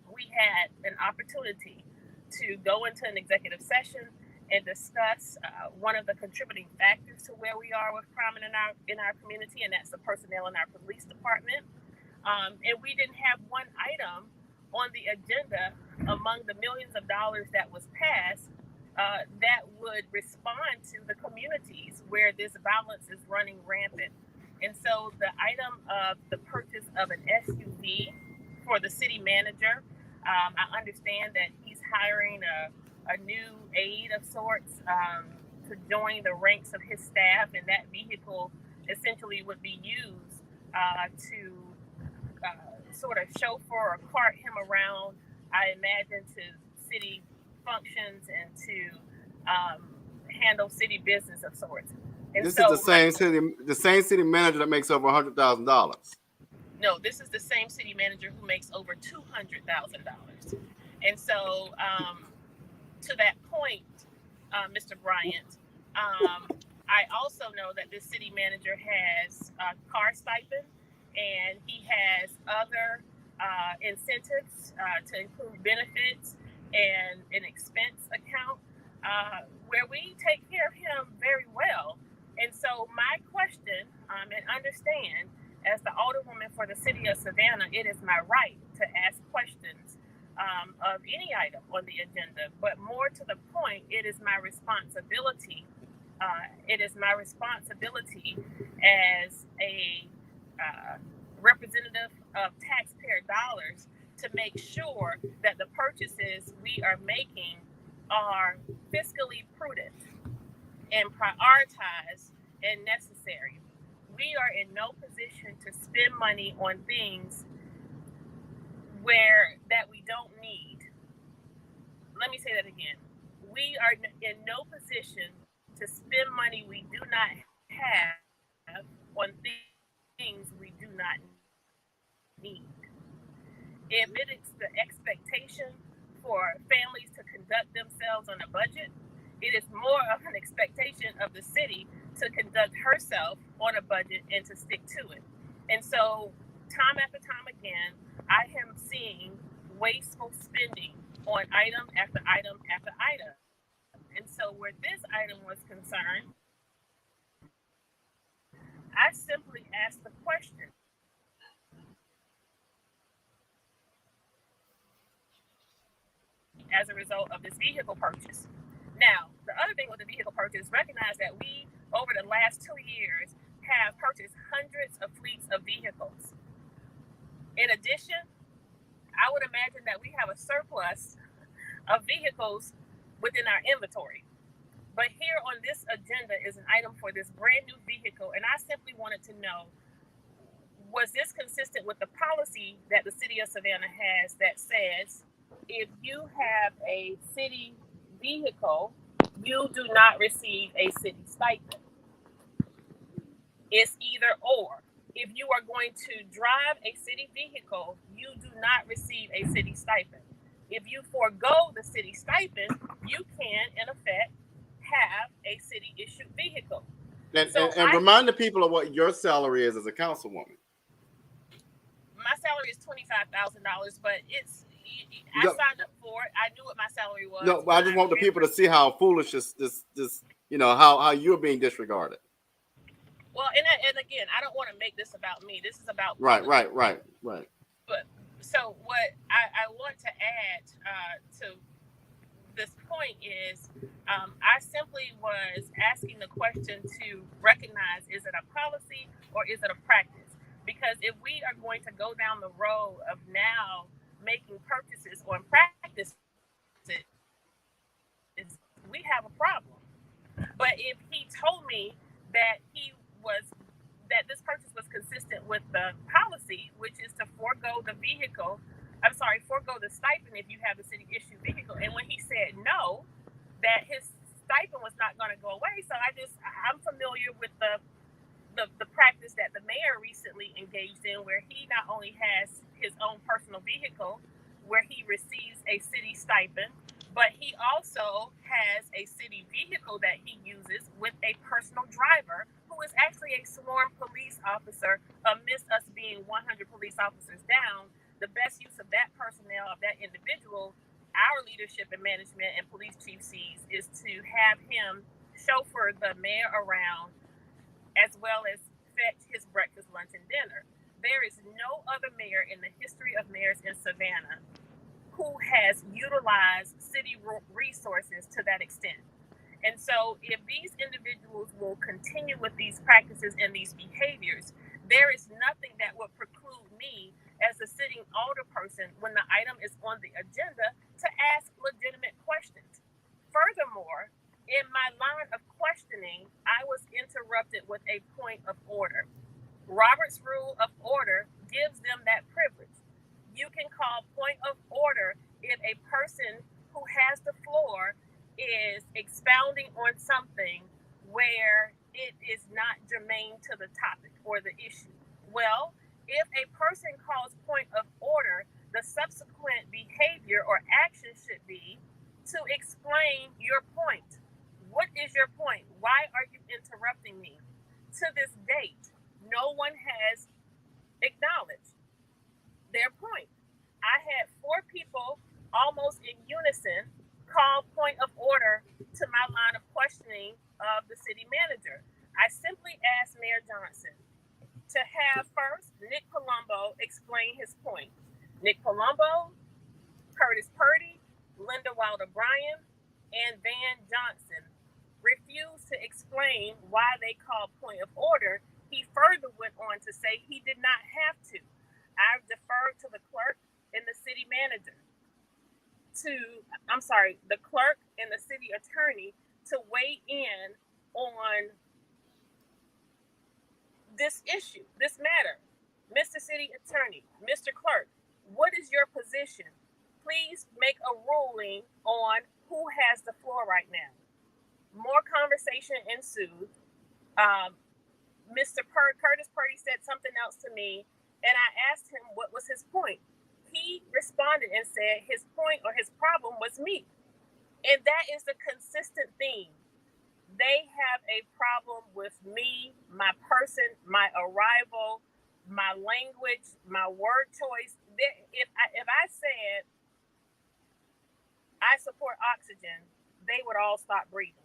we had an opportunity to go into an executive session and discuss one of the contributing factors to where we are with crime in our community, and that's the personnel in our police department. And we didn't have one item on the agenda among the millions of dollars that was passed that would respond to the communities where this violence is running rampant. And so the item of the purchase of an SUV for the city manager, I understand that he's hiring a new aide of sorts to join the ranks of his staff, and that vehicle essentially would be used to sort of chauffeur or cart him around, I imagine, to city functions and to handle city business of sorts. And this so, is the same city manager that makes over $100,000. No, this is the same city manager who makes over $200,000. And so, to that point, Mr. Bryant, I also know that this city manager has a car stipend, and he has other incentives to include benefits and an expense account where we take care of him very well. And so my question, and understand, as the Alderwoman for the city of Savannah, it is my right to ask questions of any item on the agenda. But more to the point, it is my responsibility. It is my responsibility as a representative of taxpayer dollars to make sure that the purchases we are making are fiscally prudent and prioritized and necessary. We are in no position to spend money on things that we don't need. Let me say that again. We are in no position to spend money we do not have on things we do not need. If it is the expectation for families to conduct themselves on a budget, it is more of an expectation of the city to conduct herself on a budget and to stick to it. And so, time after time again, I am seeing wasteful spending on item after item after item. And so, where this item was concerned, I simply asked the question: as a result of this vehicle purchase. Now, the other thing with the vehicle purchase, recognize that we, over the last 2 years, have purchased hundreds of fleets of vehicles. In addition, I would imagine that we have a surplus of vehicles within our inventory. But here on this agenda is an item for this brand new vehicle, and I simply wanted to know, was this consistent with the policy that the city of Savannah has that says if you have a city vehicle, you do not receive a city stipend? It's either or. If you are going to drive a city vehicle, you do not receive a city stipend. If you forego the city stipend, you can, in effect, have a city issued vehicle. And remind the people of what your salary is as a councilwoman. My salary is $25,000, but I signed up for it. I knew what my salary was. No, but I just want the people to see how foolish this how you're being disregarded. Well, and again, I don't want to make this about me. This is about right. But so what I want to add to this point is, I simply was asking the question to recognize: is it a policy or is it a practice? Because if we are going to go down the road of now making purchases on practice, we have a problem. But if he told me that this purchase was consistent with the policy, which is to forego the stipend if you have a city issued vehicle, and when he said no, that his stipend was not going to go away, so I'm familiar with the practice that the mayor recently engaged in, where he not only has his own personal vehicle where he receives a city stipend, but he also has a city vehicle that he uses with a personal driver who is actually a sworn police officer. Amidst us being 100 police officers down, the best use of that personnel, of that individual, our leadership and management and police chief sees, is to have him chauffeur the mayor around, as well as fetch his breakfast, lunch, and dinner. There is no other mayor in the history of mayors in Savannah who has utilized city resources to that extent. And so if these individuals will continue with these practices and these behaviors, there is nothing that would preclude me as a sitting alderperson, when the item is on the agenda, to ask legitimate questions. Furthermore, in my line of questioning, I was interrupted with a point of order. Robert's Rule of Order gives them that privilege. You can call point of order if a person who has the floor is expounding on something where it is not germane to the topic or the issue. Well, if a person calls point of order, the subsequent behavior or action should be to explain your point. What is your point? Why are you interrupting me? To this date, no one has acknowledged their point. I had 4 people almost in unison call point of order to my line of questioning of the city manager. I simply asked Mayor Johnson to have first Nick Palumbo explain his point. Nick Palumbo, Curtis Purdy, Linda Wilder Bryant, and Van Johnson refused to explain why they called point of order. He further went on to say he did not have to. I deferred to the clerk and the city manager, the clerk and the city attorney to weigh in on this issue, this matter. Mr. City Attorney, Mr. Clerk, what is your position? Please make a ruling on who has the floor right now. More conversation ensued. Curtis Purdy said something else to me, and I asked him what was his point. He responded and said his point or his problem was me. And that is the consistent theme. They have a problem with me, my person, my arrival, my language, my word choice. If I said I support oxygen, they would all stop breathing.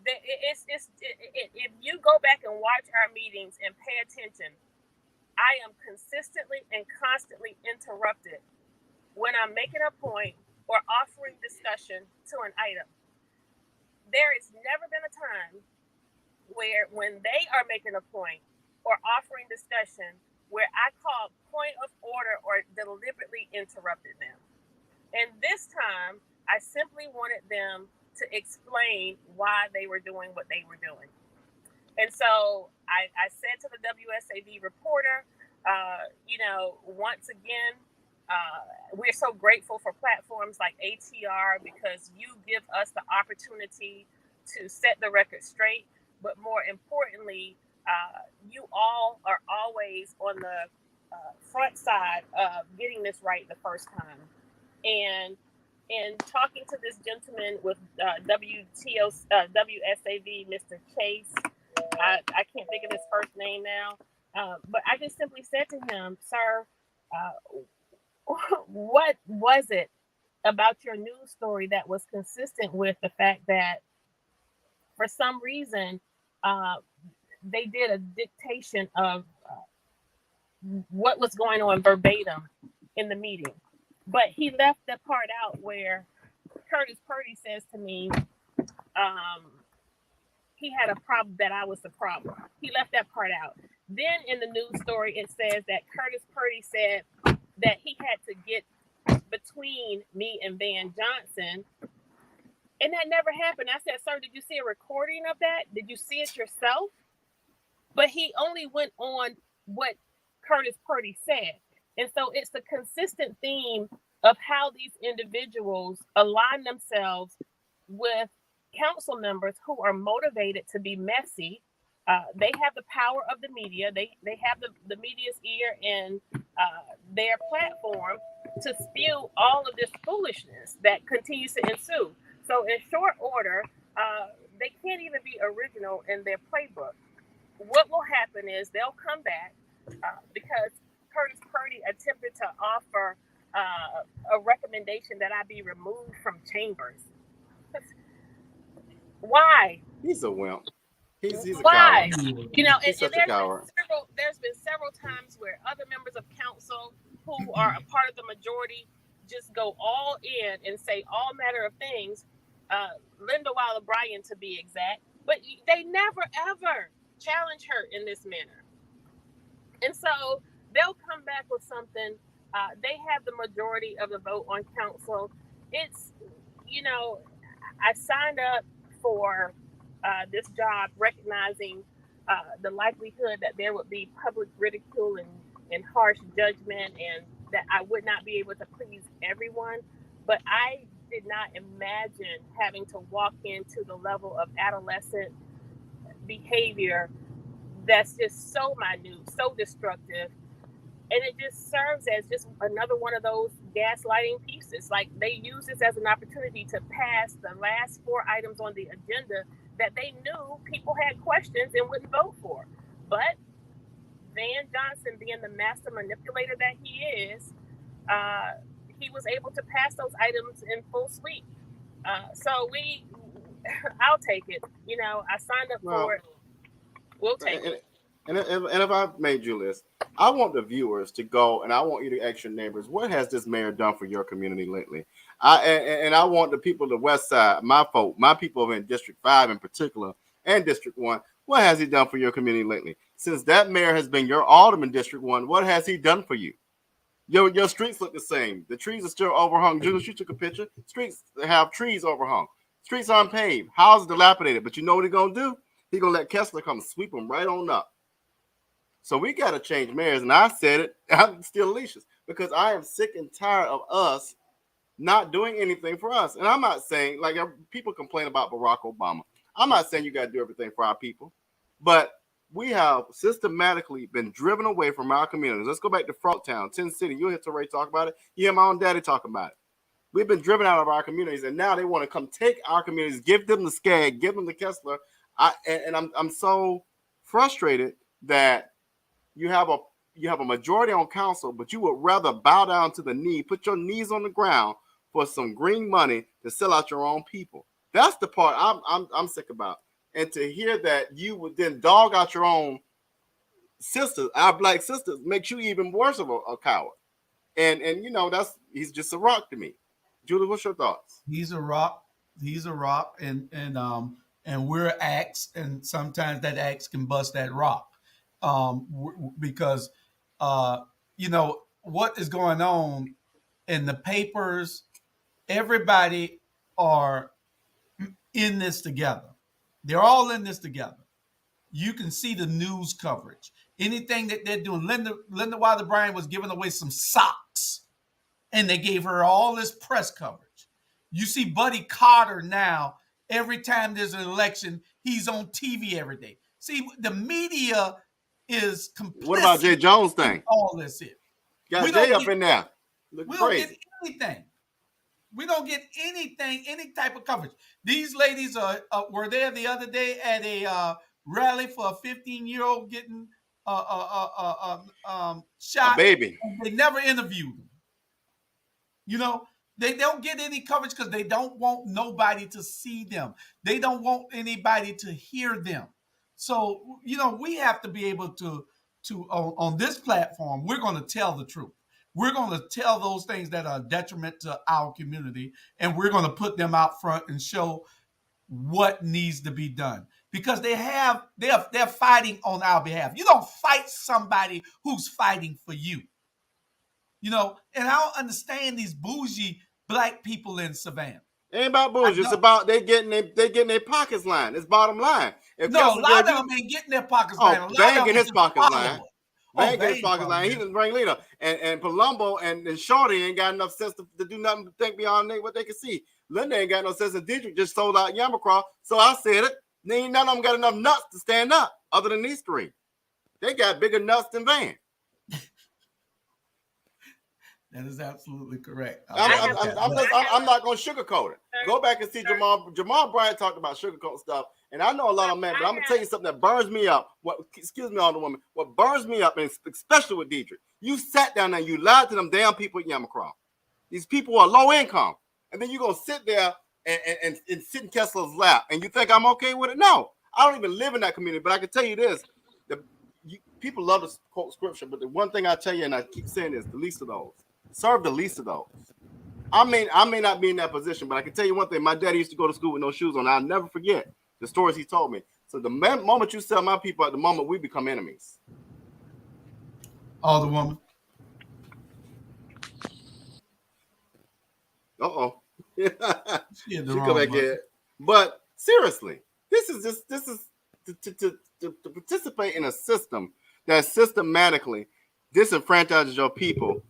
If you go back and watch our meetings and pay attention, I am consistently and constantly interrupted when I'm making a point or offering discussion to an item. There has never been a time where when they are making a point or offering discussion where I called point of order or deliberately interrupted them. And this time, I simply wanted them to explain why they were doing what they were doing. And so I said to the WSAV reporter, once again, we're so grateful for platforms like ATR because you give us the opportunity to set the record straight. But more importantly, you all are always on the front side of getting this right the first time. And in talking to this gentleman with WSAV, Mr. Chase, I can't think of his first name now, but I just simply said to him, sir, what was it about your news story that was consistent with the fact that for some reason they did a dictation of what was going on verbatim in the meeting? But he left the part out where Curtis Purdy says to me, he had a problem, that I was the problem. He left that part out. Then in the news story, it says that Curtis Purdy said that he had to get between me and Van Johnson. And that never happened. I said, sir, did you see a recording of that? Did you see it yourself? But he only went on what Curtis Purdy said. And so it's the consistent theme of how these individuals align themselves with council members who are motivated to be messy. They have the power of the media. They have the media's ear in their platform to spew all of this foolishness that continues to ensue. So in short order, they can't even be original in their playbook. What will happen is they'll come back because Curtis Purdy attempted to offer a recommendation that I be removed from chambers. Why? He's a wimp. He's a Why? coward. You know, and He's such a coward. there's been several times where other members of council who are a part of the majority just go all in and say all manner of things. Linda Wilder Bryant, to be exact, but they never ever challenge her in this manner. And so they'll come back with something. They have the majority of the vote on council. It's, I signed up for this job recognizing the likelihood that there would be public ridicule and harsh judgment, and that I would not be able to please everyone. But I did not imagine having to walk into the level of adolescent behavior that's just so minute, so destructive. And it just serves as just another one of those gaslighting pieces. Like, they use this as an opportunity to pass the last 4 items on the agenda that they knew people had questions and wouldn't vote for. But Van Johnson, being the master manipulator that he is, he was able to pass those items in full sweep. So I'll take it. I signed up for it. We'll take it. And if I may, Julius, I want the viewers to go, and I want you to ask your neighbors, what has this mayor done for your community lately? I want the people of the West Side, my people in District 5 in particular, and District 1, what has he done for your community lately? Since that mayor has been your alderman, District 1, what has he done for you? Your streets look the same. The trees are still overhung. Julius, you took a picture. Streets have trees overhung. Streets aren't paved. Houses dilapidated. But you know what he's going to do? He's going to let Kessler come sweep them right on up. So we got to change mayors. And I said it, I'm still Alicia's, because I am sick and tired of us not doing anything for us. And I'm not saying, like, people complain about Barack Obama. I'm not saying you got to do everything for our people. But we have systematically been driven away from our communities. Let's go back to Frogtown, 10 City. You hear Teray talk about it. You hear my own daddy talk about it. We've been driven out of our communities, and now they want to come take our communities, give them the Skag, give them the Kessler. I'm so frustrated that you have a majority on council, but you would rather bow down to the knee, put your knees on the ground for some green money to sell out your own people. That's the part I'm sick about. And to hear that you would then dog out your own sisters, our black sisters, makes you even worse of a coward. And he's just a rock to me. Julie, what's your thoughts? He's a rock, and we're axe, and sometimes that axe can bust that rock. Because what is going on in the papers, everybody are in this together. They're all in this together. You can see the news coverage. Anything that they're doing. Linda Wilder Bryant was giving away some socks, and they gave her all this press coverage. You see Buddy Carter now, every time there's an election, he's on TV every day. See, the media is complicit. What about Jay Jones thing? All this here. Got Jay up in there. We don't get anything. We don't get anything, any type of coverage. These ladies were there the other day at a rally for a 15-year-old getting shot. A baby. They never interviewed them. You know, they don't get any coverage because they don't want nobody to see them. They don't want anybody to hear them. So, you know, we have to be able to on this platform, we're going to tell the truth. We're going to tell those things that are a detriment to our community, and we're going to put them out front and show what needs to be done, because they're fighting on our behalf. You don't fight somebody who's fighting for you. You know, and I don't understand these bougie black people in Savannah. It ain't about bougie. It's about they getting their pockets lined. It's bottom line. A lot of them ain't getting their pockets lined. Bang in his pockets lined. Bang in his pockets lined. He the ringleader. And Palumbo and Shorty ain't got enough sense to do nothing to think beyond what they can see. Linda ain't got no sense, and Dietrich just sold out Yamacraw. So I said it. None of them got enough nuts to stand up other than these three. They got bigger nuts than Van. That is absolutely correct. I'm not going to sugarcoat it. Go back and see Jamal Bryant talked about sugarcoat stuff, and I know a lot of men, but I'm going to tell you something that burns me up. Excuse me, Alderwoman. What burns me up, and especially with Dietrich, you sat down and you lied to them damn people at Yamacraw. These people are low income, and then you're going to sit there and sit in Kessler's lap, and you think I'm okay with it? No, I don't even live in that community, but I can tell you this. People love to quote scripture, but the one thing I tell you, and I keep saying is the least of those. Serve the least of those. I may not be in that position, but I can tell you one thing. My daddy used to go to school with no shoes on. I'll never forget the stories he told me. So the moment you sell my people, at the moment we become enemies. Alderwoman. She come back here. But seriously, this is to participate in a system that systematically disenfranchises your people.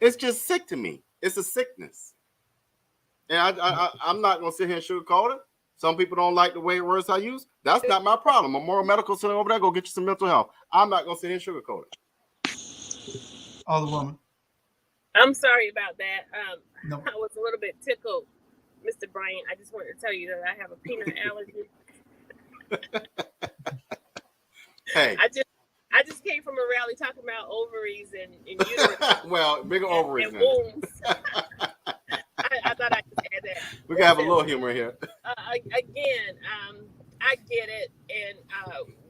It's just sick to me. It's a sickness. And I'm not going to sit here and sugarcoat it. Some people don't like the way words I use. That's not my problem. A moral medical center over there, go get you some mental health. I'm not going to sit here and sugarcoat it. Alderwoman. I'm sorry about that. No. I was a little bit tickled, Mr. Bryant. I just wanted to tell you that I have a peanut allergy. Hey. I just came from a rally talking about ovaries and uterus. Well, bigger ovaries and wombs. I thought I could add that. We can have a little humor here. Again, I get it, and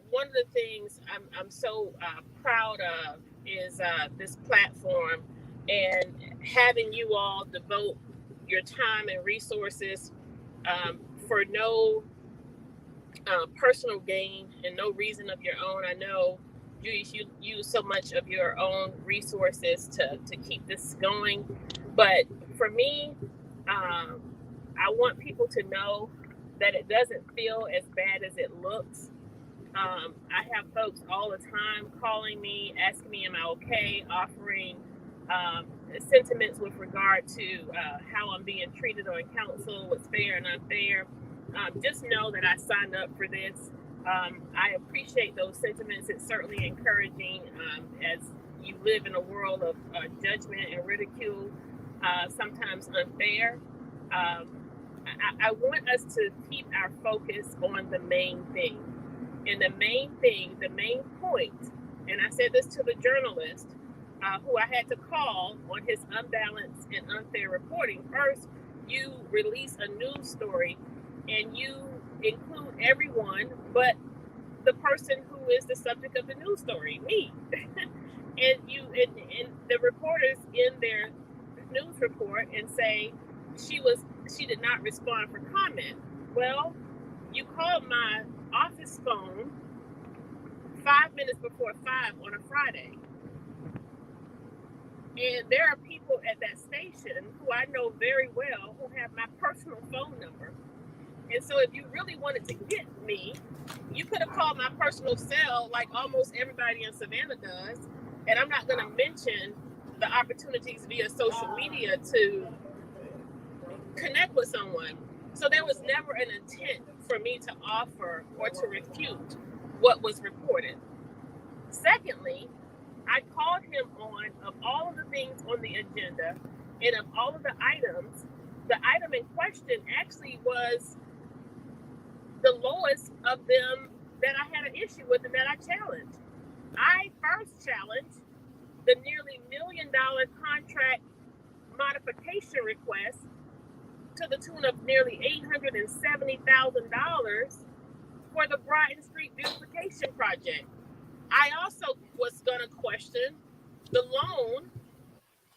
one of the things I'm so proud of is this platform and having you all devote your time and resources for no personal gain and no reason of your own. I know you use so much of your own resources to keep this going, but for me, I want people to know that it doesn't feel as bad as it looks. I have folks all the time calling me, asking me, am I okay, offering sentiments with regard to how I'm being treated on council, what's fair and unfair. Just know that I signed up for this. I appreciate those sentiments. It's certainly encouraging as you live in a world of judgment and ridicule, sometimes unfair. I want us to keep our focus on the main thing. And the main thing, the main point, and I said this to the journalist who I had to call on his unbalanced and unfair reporting. First, you release a news story and you include everyone but the person who is the subject of the news story, me. and the reporters in their news report and say she did not respond for comment. Well, you called my office phone 5 minutes before 5 on a Friday. And there are people at that station who I know very well who have my personal phone number. And so if you really wanted to get me, you could have called my personal cell like almost everybody in Savannah does. And I'm not going to mention the opportunities via social media to connect with someone. So there was never an intent for me to offer or to refute what was reported. Secondly, I called him on, of all of the things on the agenda and of all of the items, the item in question actually was the lowest of them that I had an issue with and that I challenged. I first challenged the nearly $1 million contract modification request to the tune of nearly $870,000 for the Bryant Street beautification project. I also was going to question the loan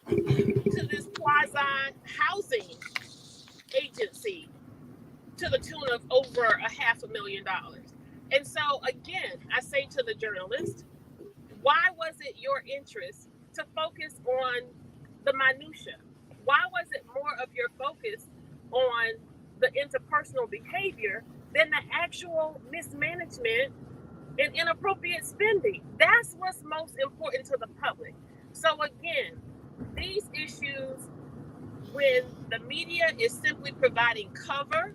to this quasi housing agency to the tune of over $500,000. And so again, I say to the journalist, why was it your interest to focus on the minutia? Why was it more of your focus on the interpersonal behavior than the actual mismanagement and inappropriate spending? That's what's most important to the public. So again, these issues, when the media is simply providing cover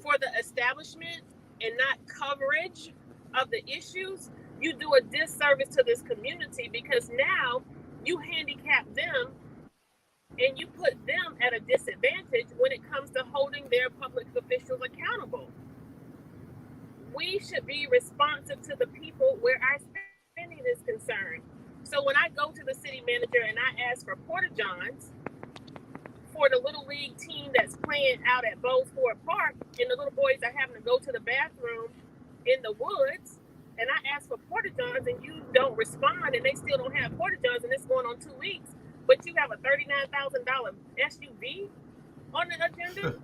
for the establishment and not coverage of the issues, you do a disservice to this community, because now you handicap them and you put them at a disadvantage when it comes to holding their public officials accountable. We should be responsive to the people where our spending is concerned. So when I go to the city manager and I ask for porta johns for the little league team that's playing out at Bowes Ford Park, and the little boys are having to go to the bathroom in the woods, and I ask for porta johns and you don't respond, and they still don't have porta johns, and it's going on 2 weeks, but you have a $39,000 SUV on the agenda.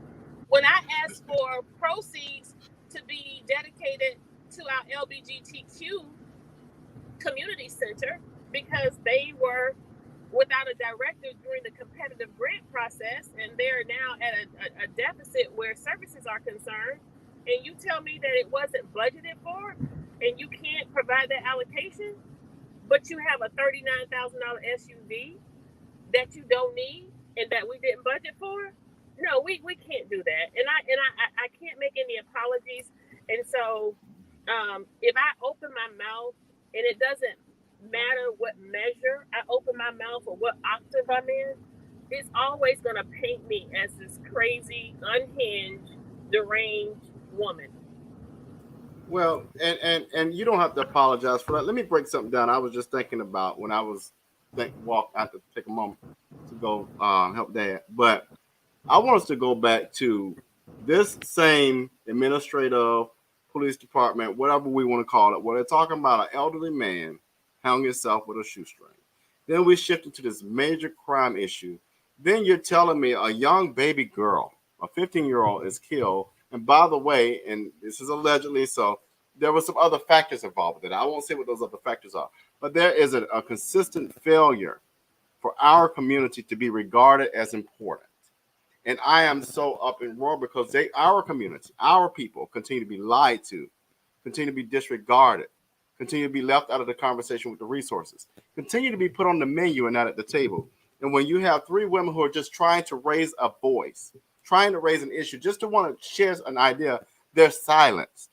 When I ask for proceeds to be dedicated to our LGBTQ community center because they were without a director during the competitive grant process, and they're now at a deficit where services are concerned, and you tell me that it wasn't budgeted for and you can't provide that allocation, but you have a $39,000 SUV that you don't need and that we didn't budget for? No, we can't do that. And I can't make any apologies. And so if I open my mouth, and it doesn't matter what measure I open my mouth or what octave I'm in, it's always going to paint me as this crazy, unhinged, deranged woman. Well, and you don't have to apologize for that. Let me break something down. I was just thinking about when I was I had to take a moment to go help Dad, but I want us to go back to this same administrative police department, whatever we want to call it, where they're talking about an elderly man hung himself with a shoestring. Then we shifted to this major crime issue. Then you're telling me a young baby girl, a 15-year-old, is killed. And by the way, and this is allegedly, so there were some other factors involved with it. I won't say what those other factors are, but there is a consistent failure for our community to be regarded as important. And I am so up in roar because our community, our people continue to be lied to, continue to be disregarded, continue to be left out of the conversation with the resources, continue to be put on the menu and not at the table. And when you have three women who are just trying to raise a voice, trying to raise an issue, just to want to share an idea, they're silenced.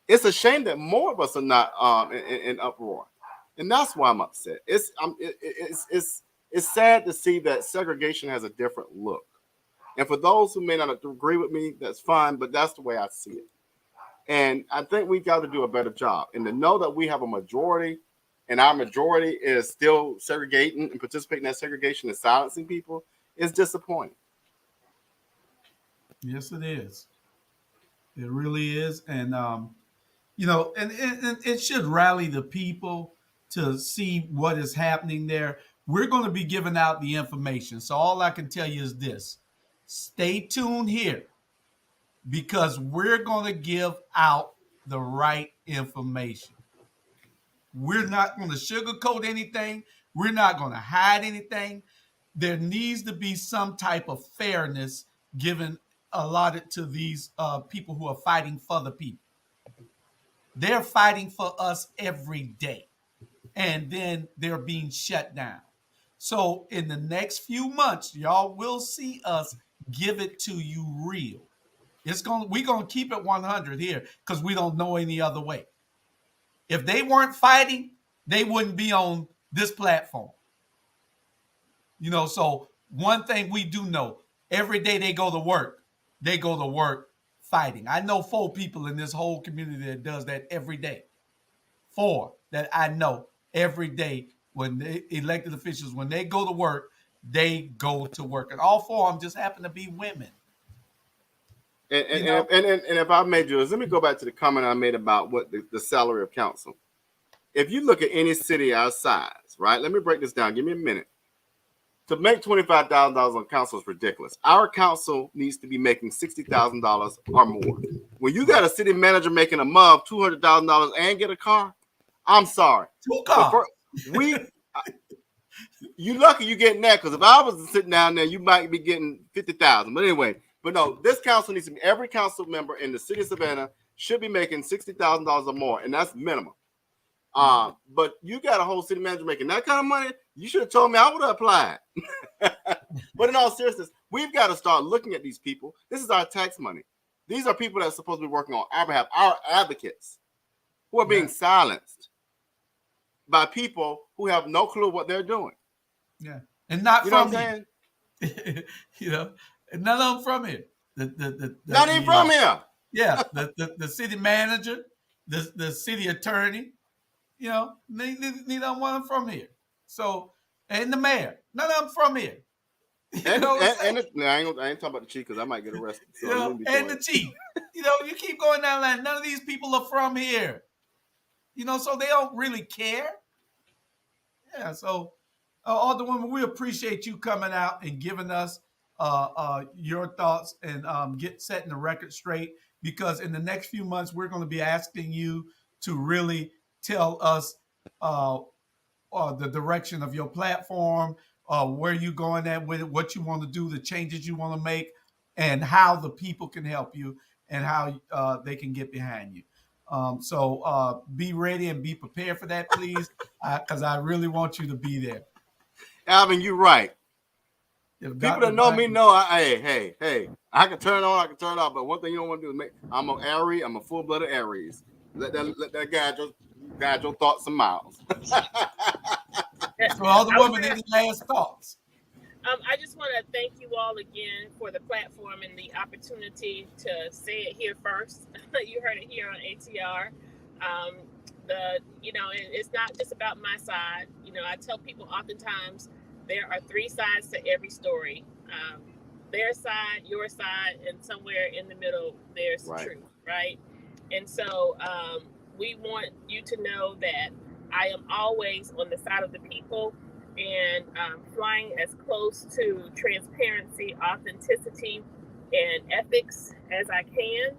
It's a shame that more of us are not in uproar. And that's why I'm upset. It's sad to see that segregation has a different look. And for those who may not agree with me, that's fine, but that's the way I see it. And I think we got to do a better job. And to know that we have a majority, and our majority is still segregating and participating in that segregation and silencing people, is disappointing. Yes, it is. It really is. And, and it should rally the people to see what is happening there. We're going to be giving out the information. So all I can tell you is this. Stay tuned here, because we're going to give out the right information. We're not going to sugarcoat anything. We're not going to hide anything. There needs to be some type of fairness given allotted to these people who are fighting for the people. They're fighting for us every day, and then they're being shut down. So in the next few months, y'all will see us give it to you real. We're gonna keep it 100 here because we don't know any other way. If they weren't fighting, they wouldn't be on this platform. So one thing we do know, every day they go to work fighting. I know 4 people in this whole community that does that every day. 4 that I know every day when they elected officials, when they go to work, they go to work. And all 4 of them just happen to be women. And if I may, Julius, let me go back to the comment I made about what the salary of council. If you look at any city our size, right? Let me break this down. Give me a minute. To make $25,000 on council is ridiculous. Our council needs to be making $60,000 or more. When you got a city manager making a month $200,000 and get a car, I'm sorry. 2 cars. You lucky you getting that, because if I was sitting down there, you might be getting $50,000. But anyway, no, this council needs to be, every council member in the city of Savannah should be making $60,000 or more, and that's minimum. But you got a whole city manager making that kind of money, you should have told me, I would have applied. But in all seriousness, we've got to start looking at these people. This is our tax money. These are people that are supposed to be working on our behalf, our advocates, who are being silenced by people who have no clue what they're doing. Yeah, and not from here. And none of them from here. Not even from here. Yeah, the city manager, the city attorney, neither one of them from here. So, and the mayor, none of them from here. I ain't talking about the chief because I might get arrested. So and the chief. You keep going down the line. None of these people are from here. So they don't really care. Yeah, so Alderwoman, we appreciate you coming out and giving us your thoughts and setting the record straight, because in the next few months, we're going to be asking you to really tell us the direction of your platform, where you're going at with it, what you want to do, the changes you want to make, and how the people can help you and how they can get behind you. So be ready and be prepared for that, please, because I really want you to be there. Alvin, you're right. People that know me know, hey, I can turn on, I can turn off, but one thing you don't want to do is I'm an Aries, I'm a full-blooded Aries. Let that guide your thoughts some miles. So Alderwoman, any last thoughts? I just want to thank you all again for the platform and the opportunity to say it here first. You heard it here on ATR. It's not just about my side. I tell people oftentimes there are 3 sides to every story. Their side, your side, and somewhere in the middle, there's truth, right? And so we want you to know that I am always on the side of the people and flying as close to transparency, authenticity, and ethics as I can.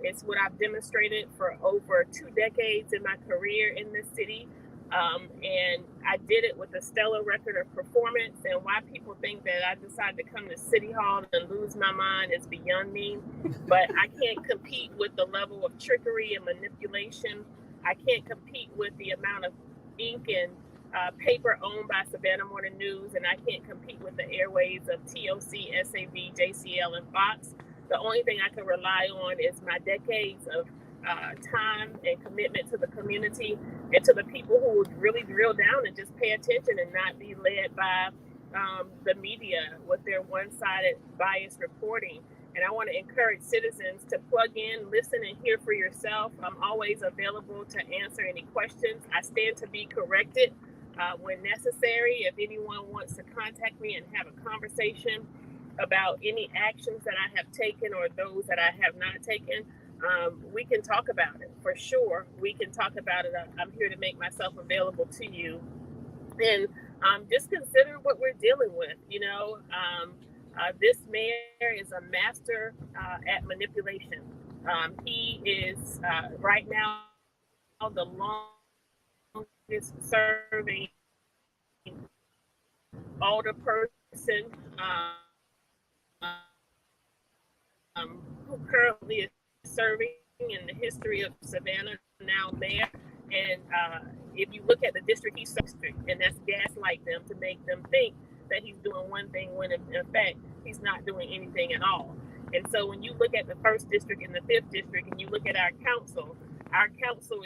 It's what I've demonstrated for over 2 decades in my career in this city. And I did it with a stellar record of performance. And why people think that I decided to come to City Hall and lose my mind is beyond me. But I can't compete with the level of trickery and manipulation. I can't compete with the amount of ink and paper owned by Savannah Morning News, and I can't compete with the airways of TOC, SAV, JCL, and Fox. The only thing I can rely on is my decades of time and commitment to the community and to the people who would really drill down and just pay attention and not be led by the media with their one-sided biased reporting. And I want to encourage citizens to plug in, listen, and hear for yourself. I'm always available to answer any questions. I stand to be corrected when necessary. If anyone wants to contact me and have a conversation about any actions that I have taken or those that I have not taken, we can talk about it for sure. We can talk about it. I'm here to make myself available to you. And just consider what we're dealing with. This mayor is a master at manipulation. He is right now the longest serving alder person who currently is serving in the history of Savannah, now mayor. And if you look at the district he's district, and that's gaslight them to make them think that he's doing one thing when in fact he's not doing anything at all. And so when you look at the 1st district and the 5th district, and you look at our council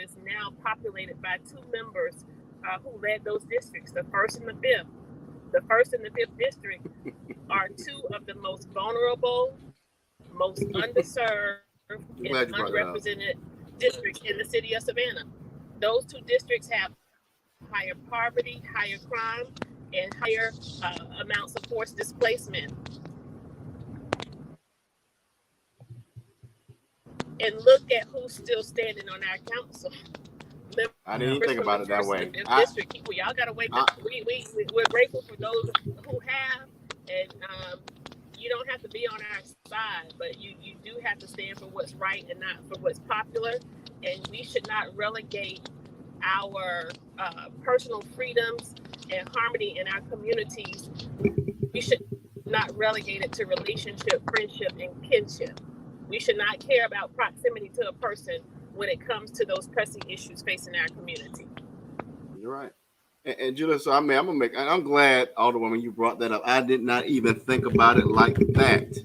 is now populated by 2 members who led those districts, the 1st and the 5th. The 1st and the 5th district are 2 of the most vulnerable, most underserved, and unrepresented districts in the city of Savannah. Those 2 districts have higher poverty, higher crime, and higher amounts of forced displacement. And look at who's still standing on our council. I didn't even think about it that way. District people, y'all gotta wake up. We're grateful for those who have, and you don't have to be on our side, but you do have to stand for what's right and not for what's popular. And we should not relegate our personal freedoms and harmony in our communities. We should not relegate it to relationship, friendship, and kinship. We should not care about proximity to a person when it comes to those pressing issues facing our community. You're right. And Julius, so I'm glad, Alderwoman, you brought that up. I did not even think about it like that.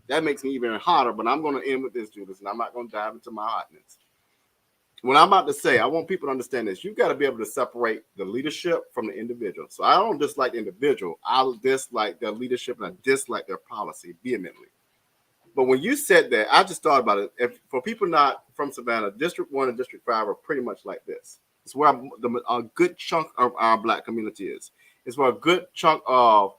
That makes me even hotter, but I'm going to end with this, Julius, and I'm not going to dive into my hotness. What I'm about to say, I want people to understand this. You've got to be able to separate the leadership from the individual. So I don't dislike the individual. I dislike their leadership, and I dislike their policy vehemently. But when you said that, I just thought about it. If for people not from Savannah, District 1 and District 5 are pretty much like this. It's where a good chunk of our Black community is. It's where a good chunk of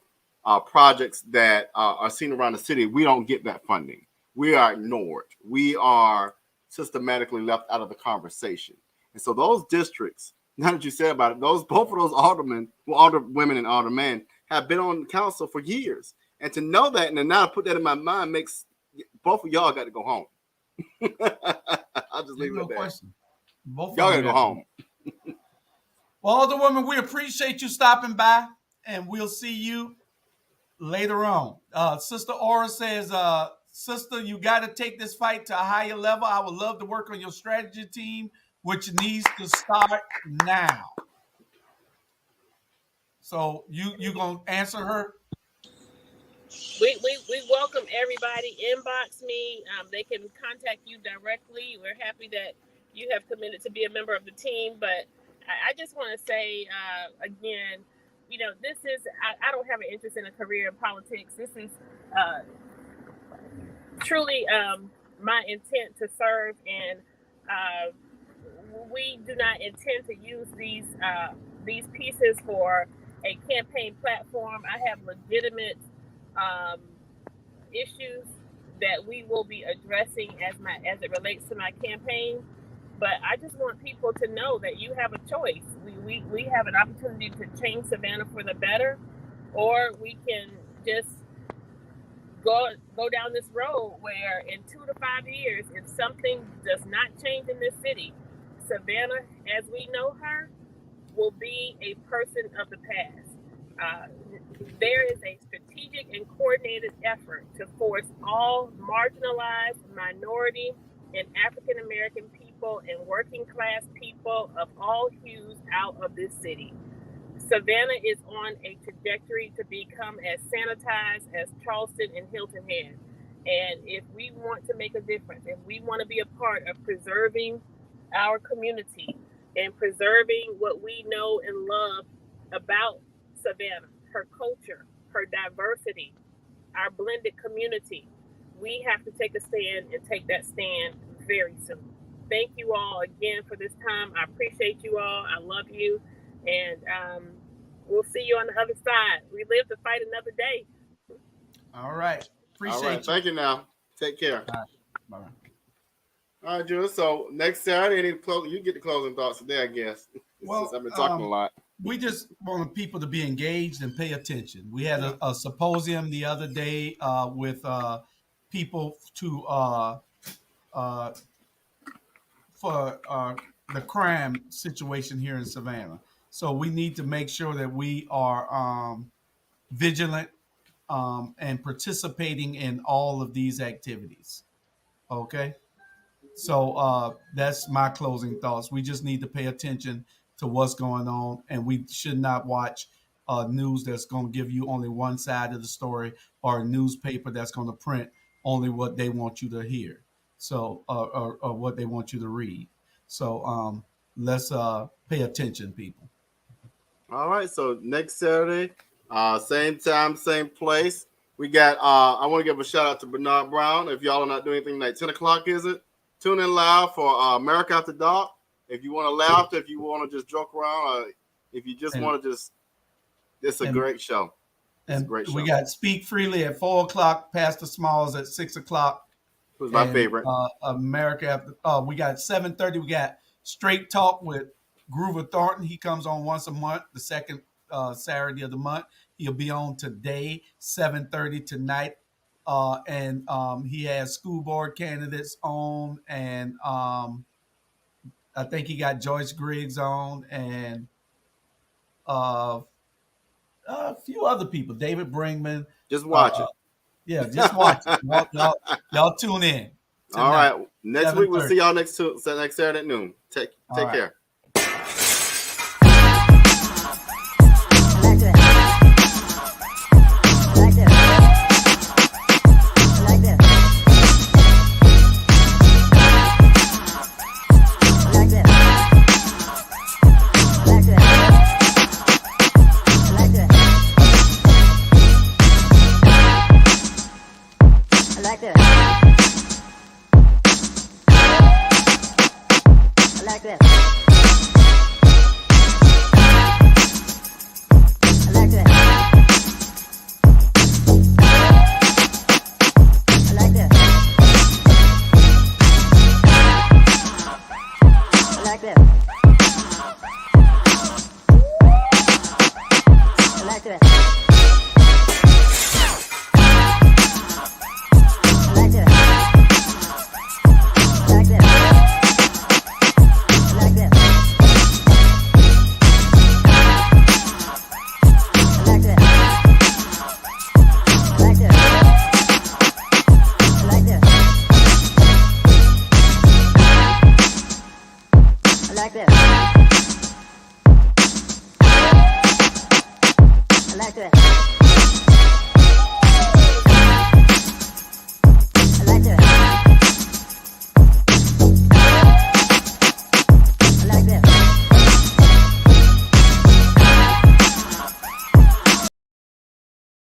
projects that are seen around the city, we don't get that funding. We are ignored. We are systematically left out of the conversation. And so those districts, now that you said about it, both of those aldermen, alderwomen and aldermen have been on council for years. And to know that and to now put that in my mind makes both of y'all got to go home. I'll just leave it at that. Question. Both y'all got to go home. Well, Alderwoman, we appreciate you stopping by, and we'll see you later on. Sister Aura says, Sister, you got to take this fight to a higher level. I would love to work on your strategy team, which needs to start now. So you going to answer her? We welcome everybody. Inbox me. They can contact you directly. We're happy that you have committed to be a member of the team. But I just want to say, again, this is, I don't have an interest in a career in politics. This is truly my intent to serve. And we do not intend to use these pieces for a campaign platform. I have legitimate issues that we will be addressing as it relates to my campaign. But I just want people to know that you have a choice. We have an opportunity to change Savannah for the better, or we can just go down this road where in 2 to 5 years, if something does not change in this city, Savannah, as we know her, will be a person of the past. There is a strategic and coordinated effort to force all marginalized, minority, and African American people and working class people of all hues out of this city. Savannah is on a trajectory to become as sanitized as Charleston and Hilton Head. And if we want to make a difference, if we want to be a part of preserving our community and preserving what we know and love about Savannah, her culture, her diversity, our blended community, we have to take a stand and take that stand very soon. Thank you all again for this time. I appreciate you all. I love you. And we'll see you on the other side. We live to fight another day. All right. Appreciate you. Thank you now. Take care. All right. Bye-bye. All right, Julius. So next Saturday, you get the closing thoughts today, I guess. Well, I've been talking a lot. We just want people to be engaged and pay attention. We had a symposium the other day with people for the crime situation here in Savannah. So we need to make sure that we are vigilant and participating in all of these activities. Okay. So that's my closing thoughts. We just need to pay attention to what's going on, and we should not watch news that's going to give you only one side of the story, or a newspaper that's going to print only what they want you to hear. So, or what they want you to read. So let's pay attention, people. All right. So next Saturday, same time, same place. We got, I want to give a shout out to Bernard Brown. If y'all are not doing anything like 10 o'clock, is it? Tune in live for America After Dark. If you want to laugh, if you want to just joke around, if you just want to just, it's a great show. It's a great show. We got Speak Freely at 4 o'clock, Pastor Smalls at 6 o'clock. Who's my favorite? America After, we got 7:30. We got Straight Talk with Groover Thornton. He comes on once a month, the second Saturday of the month. He'll be on today, 7:30 tonight. And he has school board candidates on, and I think he got Joyce Griggs on, and a few other people, David Brinkman. Just watch it. Yeah, just watch it. Y'all tune in. Tonight. All right. Next week, we'll see y'all next Saturday at noon. Take care. Like this.